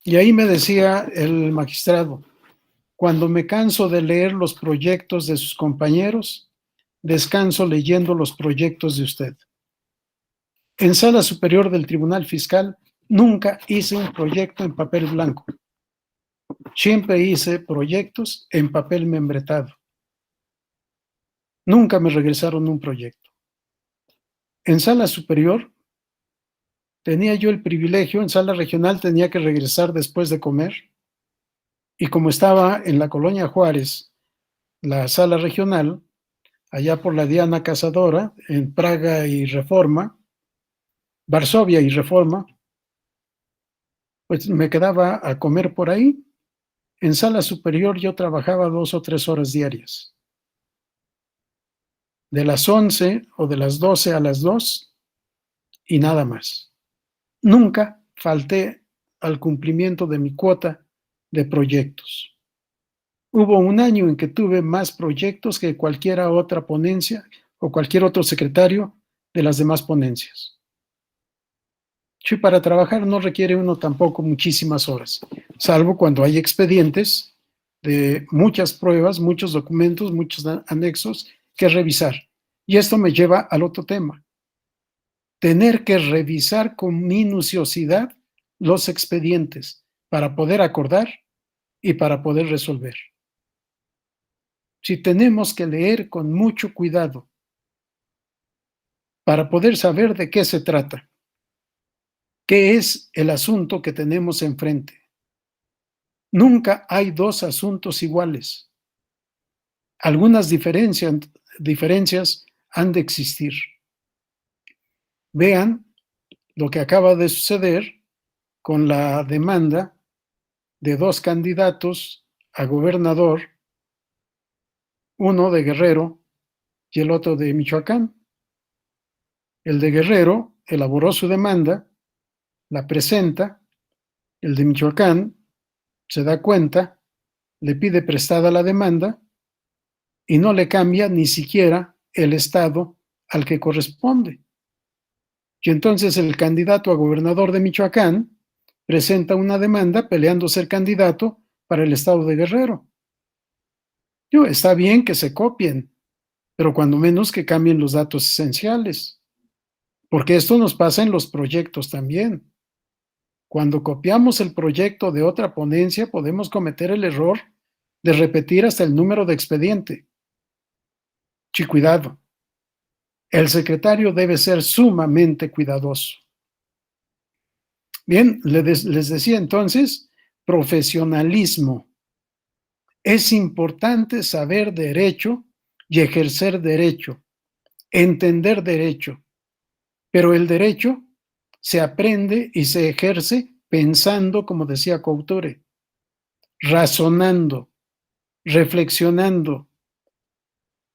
Y ahí me decía el magistrado, cuando me canso de leer los proyectos de sus compañeros, descanso leyendo los proyectos de usted. En Sala Superior del Tribunal Fiscal nunca hice un proyecto en papel blanco. Siempre hice proyectos en papel membretado. Nunca me regresaron un proyecto. En Sala Superior tenía yo el privilegio, en Sala Regional tenía que regresar después de comer, y como estaba en la Colonia Juárez, la Sala Regional, allá por la Diana Cazadora, en Praga y Reforma, Varsovia y Reforma, pues me quedaba a comer por ahí. En Sala Superior yo trabajaba 2 o 3 horas diarias. De las 11 o de las 12 a las 2 y nada más. Nunca falté al cumplimiento de mi cuota de proyectos. Hubo un año en que tuve más proyectos que cualquier otra ponencia o cualquier otro secretario de las demás ponencias. Sí, para trabajar no requiere uno tampoco muchísimas horas, salvo cuando hay expedientes de muchas pruebas, muchos documentos, muchos anexos que revisar. Y esto me lleva al otro tema. Tener que revisar con minuciosidad los expedientes para poder acordar y para poder resolver. Si tenemos que leer con mucho cuidado para poder saber de qué se trata, qué es el asunto que tenemos enfrente. Nunca hay 2 asuntos iguales. Algunas diferencias han de existir. Vean lo que acaba de suceder con la demanda de 2 candidatos a gobernador, uno de Guerrero y el otro de Michoacán. El de Guerrero elaboró su demanda, la presenta, el de Michoacán se da cuenta, le pide prestada la demanda y no le cambia ni siquiera el estado al que corresponde. Y entonces el candidato a gobernador de Michoacán presenta una demanda peleando ser candidato para el estado de Guerrero. Está bien que se copien, pero cuando menos que cambien los datos esenciales, porque esto nos pasa en los proyectos también. Cuando copiamos el proyecto de otra ponencia, podemos cometer el error de repetir hasta el número de expediente. Sí, cuidado. El secretario debe ser sumamente cuidadoso. Bien, les decía entonces, profesionalismo. Es importante saber derecho y ejercer derecho, entender derecho, pero el derecho se aprende y se ejerce pensando, como decía Couture, razonando, reflexionando.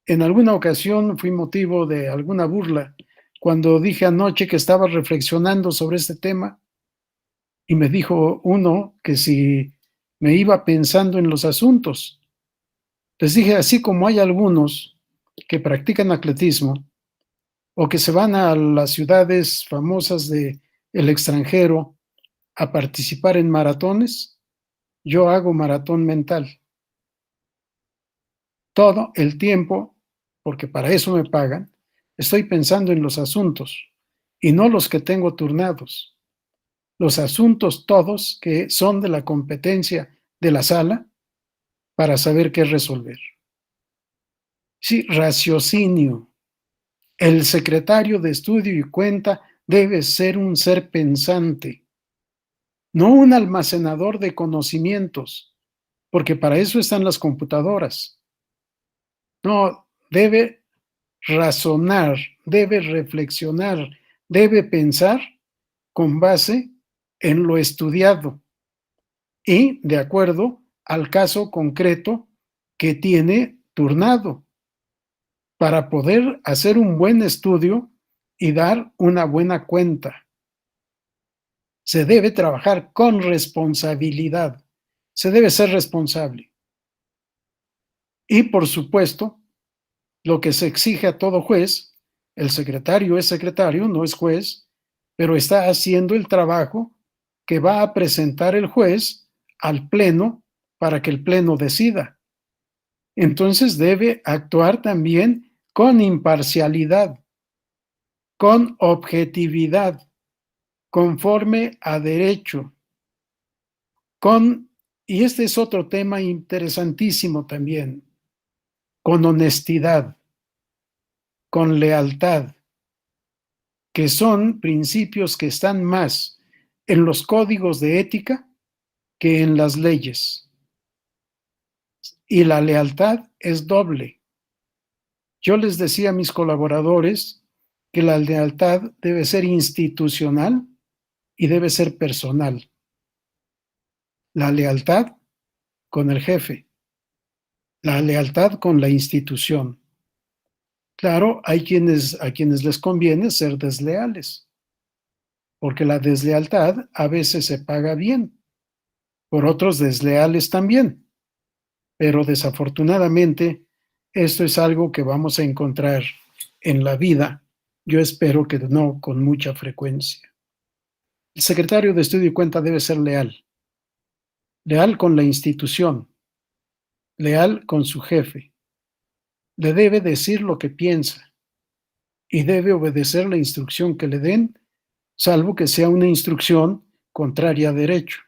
En alguna ocasión fui motivo de alguna burla cuando dije anoche que estaba reflexionando sobre este tema y me dijo uno que si me iba pensando en los asuntos. Les dije, así como hay algunos que practican atletismo o que se van a las ciudades famosas del extranjero a participar en maratones, yo hago maratón mental. Todo el tiempo, porque para eso me pagan, estoy pensando en los asuntos y no los que tengo turnados. Los asuntos todos que son de la competencia de la sala para saber qué resolver. Sí, raciocinio. El secretario de estudio y cuenta debe ser un ser pensante, no un almacenador de conocimientos, porque para eso están las computadoras. No, debe razonar, debe reflexionar, debe pensar con base en lo estudiado y de acuerdo al caso concreto que tiene turnado para poder hacer un buen estudio y dar una buena cuenta. Se debe trabajar con responsabilidad. Se debe ser responsable. Y por supuesto, lo que se exige a todo juez, el secretario es secretario, no es juez, pero está haciendo el trabajo que va a presentar el juez al pleno para que el pleno decida. Entonces debe actuar también con imparcialidad, con objetividad, conforme a derecho, y este es otro tema interesantísimo también, con honestidad, con lealtad, que son principios que están más en los códigos de ética que en las leyes. Y la lealtad es doble. Yo les decía a mis colaboradores que la lealtad debe ser institucional y debe ser personal. La lealtad con el jefe, la lealtad con la institución. Claro, hay a quienes les conviene ser desleales, porque la deslealtad a veces se paga bien, por otros desleales también, pero desafortunadamente esto es algo que vamos a encontrar en la vida. Yo espero que no con mucha frecuencia. El secretario de Estudio y Cuenta debe ser leal, leal con la institución, leal con su jefe. Le debe decir lo que piensa y debe obedecer la instrucción que le den, salvo que sea una instrucción contraria a derecho,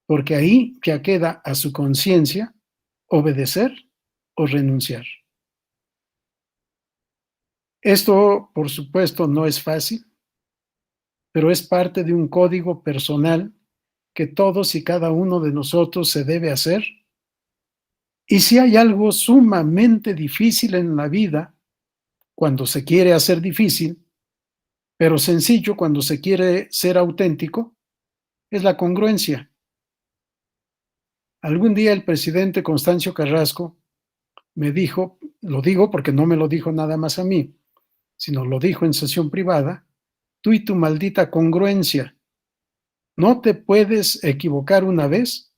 porque ahí ya queda a su conciencia obedecer o renunciar. Esto, por supuesto, no es fácil, pero es parte de un código personal que todos y cada uno de nosotros se debe hacer. Y si hay algo sumamente difícil en la vida, cuando se quiere hacer difícil, pero sencillo cuando se quiere ser auténtico, es la congruencia. Algún día el presidente Constancio Carrasco me dijo, lo digo porque no me lo dijo nada más a mí, sino lo dijo en sesión privada, tú y tu maldita congruencia, ¿no te puedes equivocar una vez?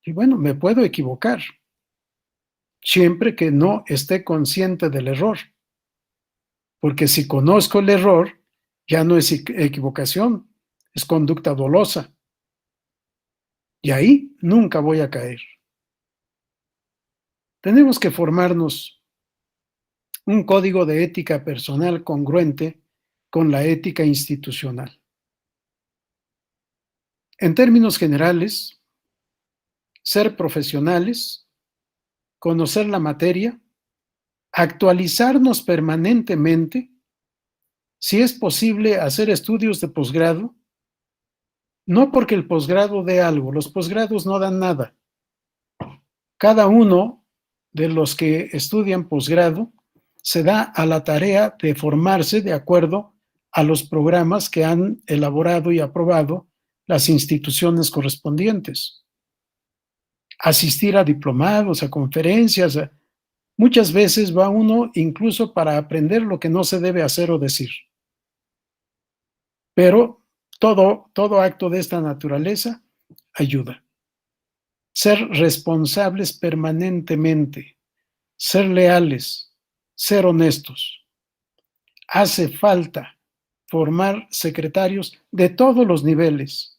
Y bueno, me puedo equivocar, siempre que no esté consciente del error, porque si conozco el error, ya no es equivocación, es conducta dolosa. Y ahí nunca voy a caer. Tenemos que formarnos un código de ética personal congruente con la ética institucional. En términos generales, ser profesionales, conocer la materia, actualizarnos permanentemente, si es posible hacer estudios de posgrado, no porque el posgrado dé algo, los posgrados no dan nada. Cada uno de los que estudian posgrado se da a la tarea de formarse de acuerdo a los programas que han elaborado y aprobado las instituciones correspondientes. Asistir a diplomados, a conferencias, muchas veces va uno incluso para aprender lo que no se debe hacer o decir. Pero todo acto de esta naturaleza ayuda. Ser responsables permanentemente, ser leales, ser honestos. Hace falta formar secretarios de todos los niveles.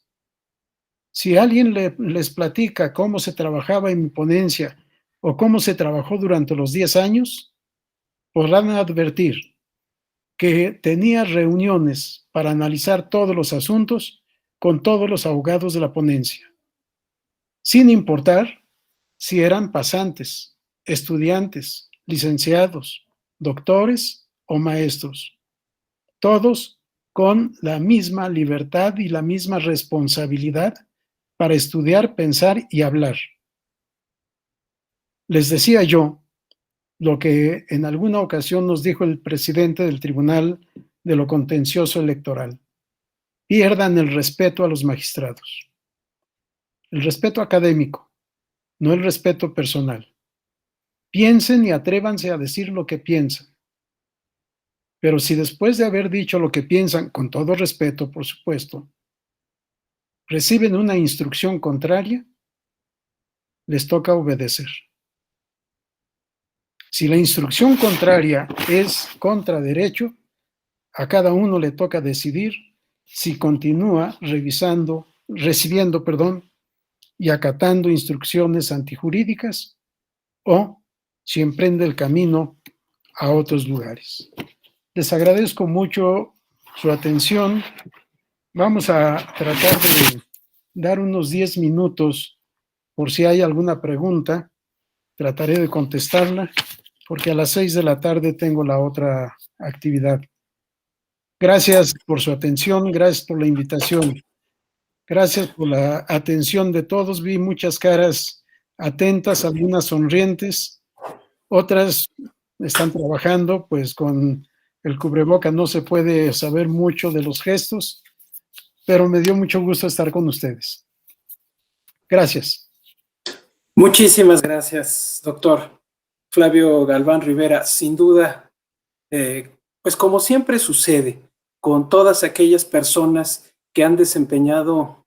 Si alguien les platica cómo se trabajaba en mi ponencia o cómo se trabajó durante los 10 años, podrán advertir que tenía reuniones para analizar todos los asuntos con todos los abogados de la ponencia, sin importar si eran pasantes, estudiantes, licenciados, doctores o maestros, todos con la misma libertad y la misma responsabilidad para estudiar, pensar y hablar. Les decía yo lo que en alguna ocasión nos dijo el presidente del Tribunal de lo Contencioso Electoral. Pierdan el respeto a los magistrados. El respeto académico, no el respeto personal. Piensen y atrévanse a decir lo que piensan. Pero si después de haber dicho lo que piensan, con todo respeto, por supuesto, reciben una instrucción contraria, les toca obedecer. Si la instrucción contraria es contra derecho, a cada uno le toca decidir si continúa recibiendo, y acatando instrucciones antijurídicas o si emprende el camino a otros lugares. Les agradezco mucho su atención. Vamos a tratar de dar unos 10 minutos por si hay alguna pregunta. Trataré de contestarla porque a las 6 de la tarde tengo la otra actividad. Gracias por su atención, gracias por la invitación, gracias por la atención de todos. Vi muchas caras atentas, algunas sonrientes, otras están trabajando, pues con el cubreboca no se puede saber mucho de los gestos, pero me dio mucho gusto estar con ustedes. Gracias. Muchísimas gracias, doctor Flavio Galván Rivera. Sin duda, pues como siempre sucede con todas aquellas personas que han desempeñado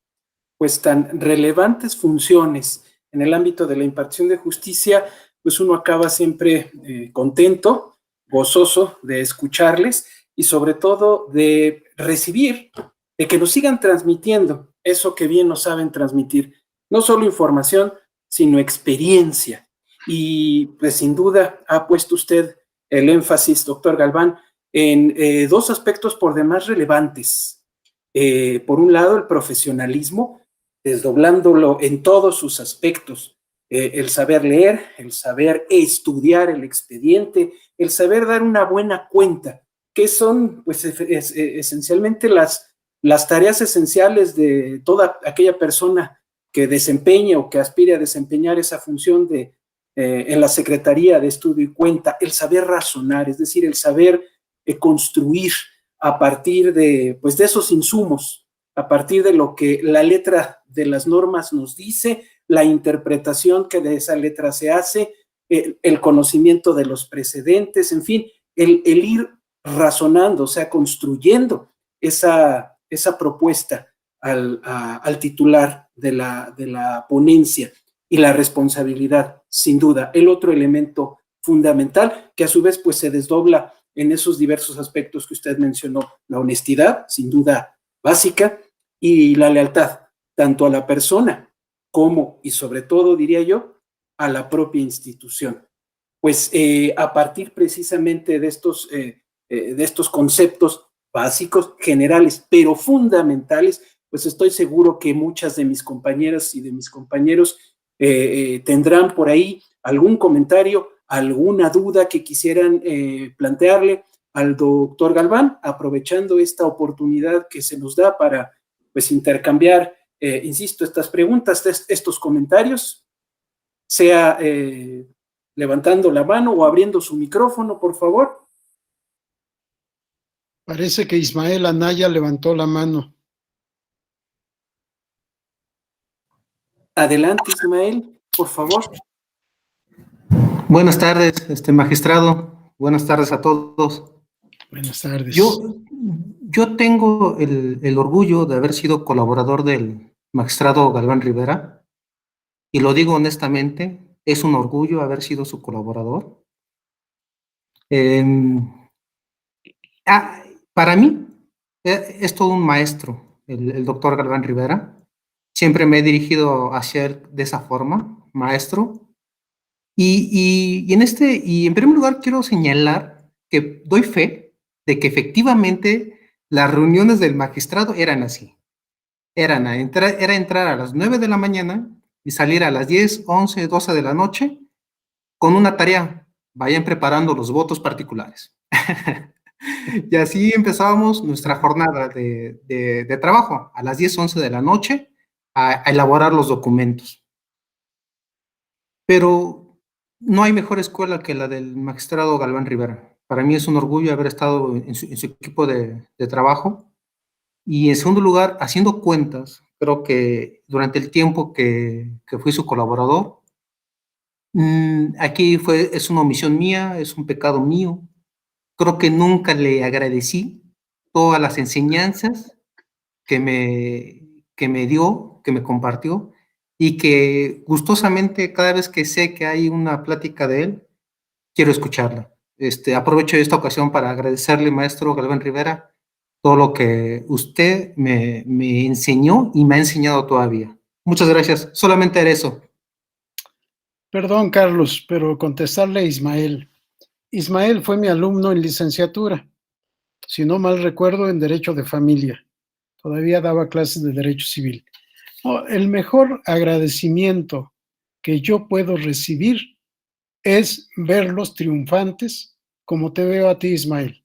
pues tan relevantes funciones en el ámbito de la impartición de justicia, pues uno acaba siempre contento, gozoso de escucharles y sobre todo de recibir, de que nos sigan transmitiendo eso que bien nos saben transmitir, no solo información, sino experiencia. Y pues sin duda ha puesto usted el énfasis, doctor Galván, en dos aspectos por demás relevantes. Por un lado, el profesionalismo, desdoblándolo en todos sus aspectos, el saber leer, el saber estudiar el expediente, el saber dar una buena cuenta, que son pues esencialmente las tareas esenciales de toda aquella persona que desempeña o que aspire a desempeñar esa función en la Secretaría de Estudio y Cuenta, el saber razonar, es decir, el saber construir a partir de esos insumos, a partir de lo que la letra de las normas nos dice, la interpretación que de esa letra se hace, el conocimiento de los precedentes, en fin, el ir razonando, o sea, construyendo esa propuesta al titular de la ponencia y la responsabilidad, sin duda. El otro elemento fundamental que a su vez pues se desdobla en esos diversos aspectos que usted mencionó, la honestidad, sin duda básica, y la lealtad, tanto a la persona como, y sobre todo, diría yo, a la propia institución. Pues a partir precisamente de estos conceptos básicos, generales, pero fundamentales, pues estoy seguro que muchas de mis compañeras y de mis compañeros tendrán por ahí algún comentario, alguna duda que quisieran plantearle al doctor Galván, aprovechando esta oportunidad que se nos da para pues intercambiar, insisto, estas preguntas, estos comentarios, sea levantando la mano o abriendo su micrófono, por favor. Parece que Ismael Anaya levantó la mano. Adelante, Ismael, por favor. Buenas tardes, magistrado. Buenas tardes a todos. Buenas tardes. Yo tengo el orgullo de haber sido colaborador del magistrado Galván Rivera, y lo digo honestamente, es un orgullo haber sido su colaborador. Para mí es todo un maestro, el doctor Galván Rivera. Siempre me he dirigido hacia él de esa forma, maestro. Y en primer lugar quiero señalar que doy fe de que efectivamente las reuniones del magistrado eran así. Era entrar a las 9 de la mañana y salir a las 10, 11, 12 de la noche con una tarea: vayan preparando los votos particulares. Y así empezábamos nuestra jornada de trabajo a las 10, 11 de la noche a elaborar los documentos. Pero no hay mejor escuela que la del magistrado Galván Rivera. Para mí es un orgullo haber estado en su equipo de trabajo. Y en segundo lugar, haciendo cuentas, creo que durante el tiempo que fui su colaborador, aquí es una omisión mía, es un pecado mío. Creo que nunca le agradecí todas las enseñanzas que que me dio, que me compartió, y que gustosamente cada vez que sé que hay una plática de él, quiero escucharla. Aprovecho esta ocasión para agradecerle, maestro Galván Rivera, todo lo que usted me enseñó y me ha enseñado todavía. Muchas gracias. Solamente era eso. Perdón, Carlos, pero contestarle a Ismael. Ismael fue mi alumno en licenciatura, si no mal recuerdo, en Derecho de Familia. Todavía daba clases de Derecho Civil. No, el mejor agradecimiento que yo puedo recibir es verlos triunfantes, como te veo a ti, Ismael.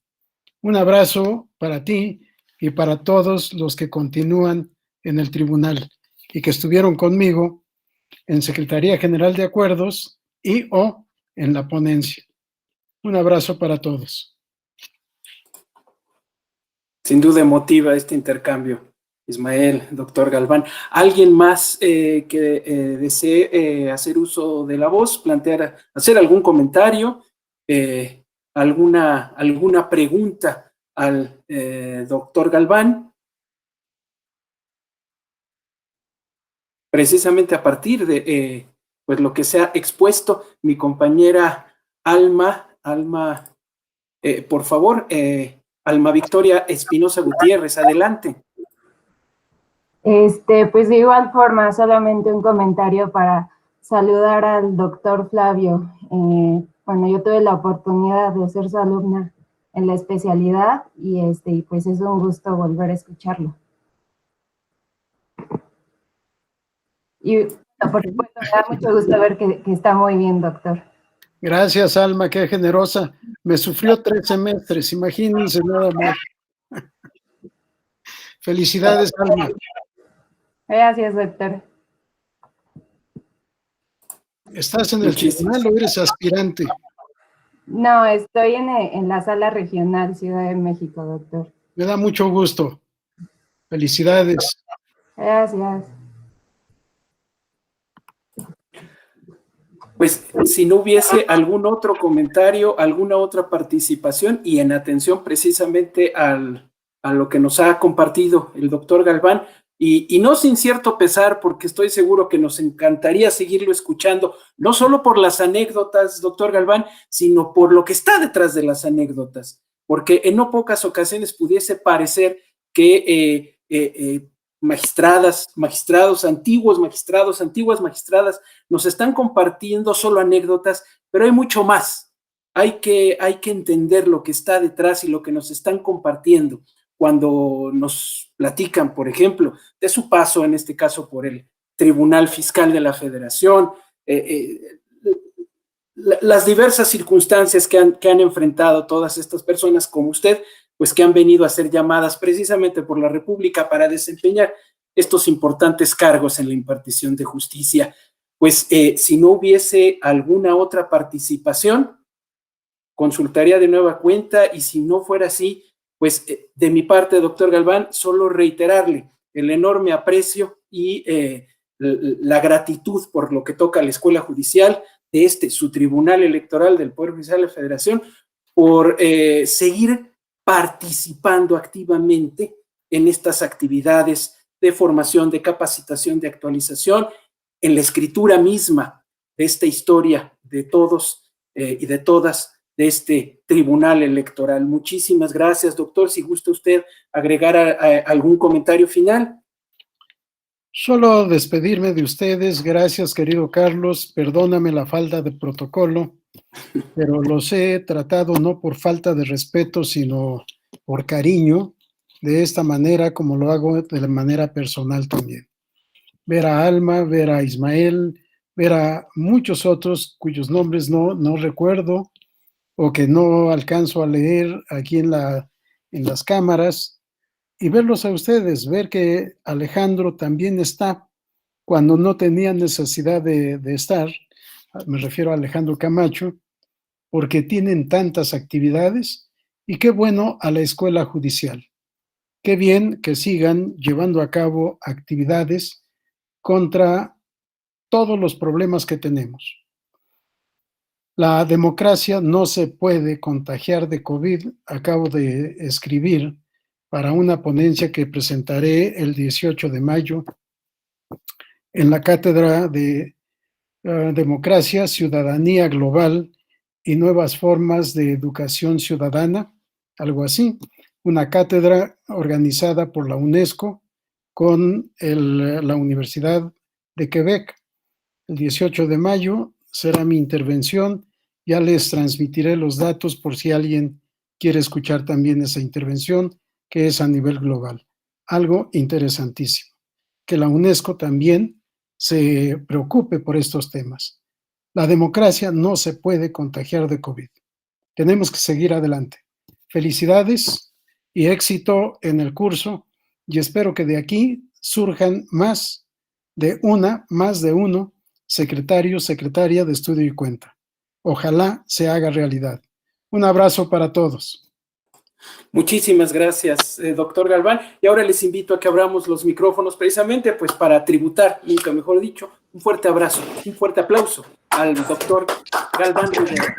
Un abrazo para ti y para todos los que continúan en el tribunal y que estuvieron conmigo en Secretaría General de Acuerdos y o en la ponencia. Un abrazo para todos. Sin duda emotiva este intercambio, Ismael, doctor Galván. ¿Alguien más que desee hacer uso de la voz, hacer algún comentario, alguna pregunta al doctor Galván? Precisamente a partir de pues lo que se ha expuesto, mi compañera Alma, por favor, Alma Victoria Espinosa Gutiérrez, adelante. Pues de igual forma, solamente un comentario para saludar al doctor Flavio. Bueno, yo tuve la oportunidad de ser su alumna en la especialidad y pues es un gusto volver a escucharlo. Y por supuesto me da mucho gusto ver que está muy bien, doctor. Gracias, Alma, qué generosa. Me sufrió 3 semestres, imagínense nada más. Felicidades, Alma. Gracias, doctor. ¿Estás en el tribunal o eres aspirante? No, estoy en la sala regional Ciudad de México, doctor. Me da mucho gusto. Felicidades. Gracias. Pues si no hubiese algún otro comentario, alguna otra participación y en atención precisamente a lo que nos ha compartido el doctor Galván, y no sin cierto pesar, porque estoy seguro que nos encantaría seguirlo escuchando, no solo por las anécdotas, doctor Galván, sino por lo que está detrás de las anécdotas, porque en no pocas ocasiones pudiese parecer que magistrados, antiguas magistradas, nos están compartiendo solo anécdotas, pero hay mucho más. Hay que entender lo que está detrás y lo que nos están compartiendo cuando nos platican, por ejemplo, de su paso, en este caso, por el Tribunal Fiscal de la Federación, las diversas circunstancias que han enfrentado todas estas personas como usted, pues que han venido a ser llamadas precisamente por la República para desempeñar estos importantes cargos en la impartición de justicia. Pues si no hubiese alguna otra participación, consultaría de nueva cuenta, y si no fuera así, pues de mi parte, doctor Galván, solo reiterarle el enorme aprecio y la gratitud por lo que toca a la Escuela Judicial de su Tribunal Electoral del Poder Judicial de la Federación, por seguir participando activamente en estas actividades de formación, de capacitación, de actualización, en la escritura misma de esta historia de todos y de todas de este Tribunal Electoral. Muchísimas gracias, doctor. Si gusta usted agregar algún comentario final. Solo despedirme de ustedes. Gracias, querido Carlos. Perdóname la falta de protocolo, pero los he tratado no por falta de respeto, sino por cariño, de esta manera, como lo hago de la manera personal también. Ver a Alma, ver a Ismael, ver a muchos otros cuyos nombres no recuerdo o que no alcanzo a leer aquí en las cámaras, y verlos a ustedes, ver que Alejandro también está cuando no tenía necesidad de estar, me refiero a Alejandro Camacho, porque tienen tantas actividades, y qué bueno a la Escuela Judicial. Qué bien que sigan llevando a cabo actividades contra todos los problemas que tenemos. La democracia no se puede contagiar de COVID. Acabo de escribir para una ponencia que presentaré el 18 de mayo en la Cátedra de Democracia, Ciudadanía Global y Nuevas Formas de Educación Ciudadana, algo así, una cátedra organizada por la UNESCO con la Universidad de Quebec. El 18 de mayo será mi intervención, ya les transmitiré los datos por si alguien quiere escuchar también esa intervención, que es a nivel global. Algo interesantísimo, que la UNESCO también se preocupe por estos temas. La democracia no se puede contagiar de COVID. Tenemos que seguir adelante. Felicidades y éxito en el curso y espero que de aquí surjan más de uno, secretario, secretaria de Estudio y Cuenta. Ojalá se haga realidad. Un abrazo para todos. Muchísimas gracias, doctor Galván. Y ahora les invito a que abramos los micrófonos precisamente pues para tributar, nunca mejor dicho, un fuerte abrazo, un fuerte aplauso al doctor Galván Rivera.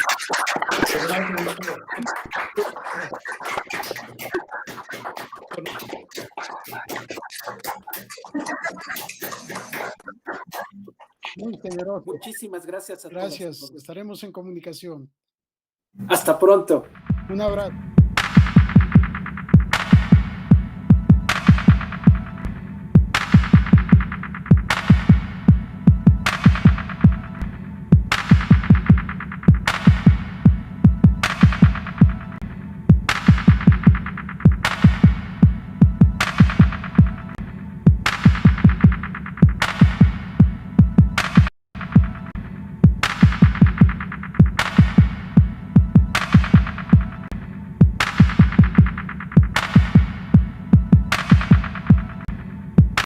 Muy generoso. Muchísimas gracias a todos. Gracias, estaremos en comunicación. Hasta pronto. Un abrazo.